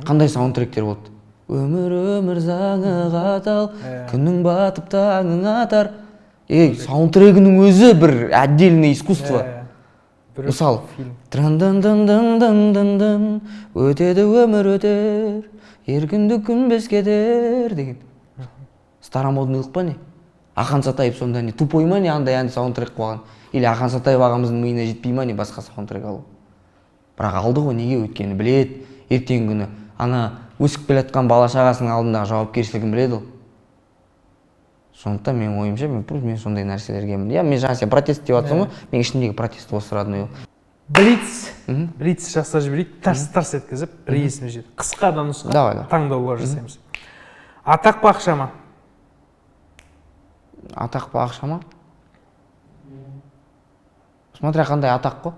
қандай саундтректер болды? Өмір заңы қатал, күнің батып таңың атар. Саундтрегінің өзі бір отдельное искусство. Мысалы, тран-дан-дан-дан-дан-дан, өтеді өмір өтер, еркінді күн без кетер деген. Старомоднылық па не? Ақан Сатаев сонда не тупой ма не андай әнді саундтрек қойған? Или Ақан Сатаев ағамыздың миына жетпей ма не басқа саундтрек алу? Бірақ алды ғой, неге өткені біледі, ертеңгі күні ана өсіп келе жатқан бала шағасының алдындағы жауапкершілігін біледі ол. Сондықтан мен ойымша, мен сондай нәрселерге мен жаңа сен протест деп жатсам ғой, мен ішіндегі протест осы родной. Блиц жасап жіберейік, тарс еткізіп, бір есіме жетеді. Қысқа да нұсқа таңдаулар жасаймыз. Атақ па ақша ма? Атақ па ақша ма? Смотря қандай атақ қой.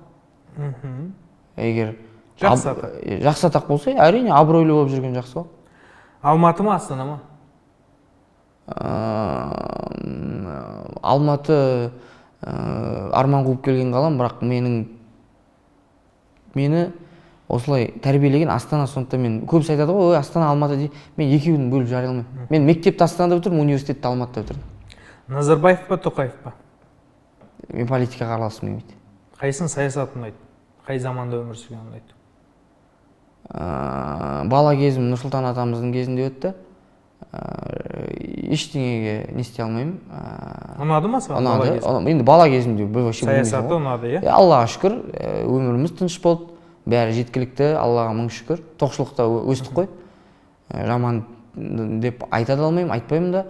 Егер жақсы атақ болса, әрине абыройлы болып жүрген жақсы ғой. Алматы ма, Астана ма? Алматы арман қуып келген қалам, бірақ мені осылай тәрбиелеген Астана. Сондықтан мен көбісі айтады ғой, Астана, Алматы дейді. Мен екеуін бөліп жари алмаймын. Мен мектепті Астанада бітірдім, университетті Алматыда бітірдім. Назарбаев па, Тоқаев па? Мен политикаға араласқым келмейді. Қайсының саясатын ұнайды? Қай заманда өмір сүрген ұнайды? Бала кезім Нұрсұлтан атамыздың кезінде өтті. Ештеңеге не істей алмаймын. Ұнады ма саған? Ұнады. Енді бала кезімде саясаты ұнады, иә? Аллаға шүкір, өміріміз тыныш болды. Бәрі жеткілікті, Аллаға мың шүкір. Тоқшылықта өстік қой. Жаман деп айта да алмаймын, айтпаймын да.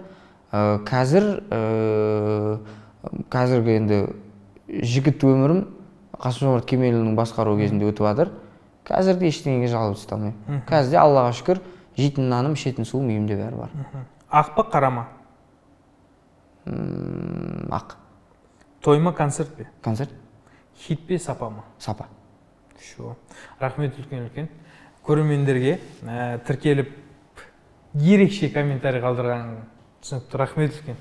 Қазіргі енді жігіт өмірім Қасым-Жомарт Кемелұлының басқару кезінде өтіп жатыр. Қазірде ештеңеге жалып түсе алмаймын. Қазірде Аллаға шүкір, жейтін наным, ішетін суым үйімде бәрі бар. Ақ па, қара ма? Ақ. Той ма, концерт пе? Концерт. Хит пе, сапа ма? Сапа. Рахмет үлкен. Көрермендерге тіркеліп ерекше комментарий қалдырған түсінікті. Рахмет үлкен.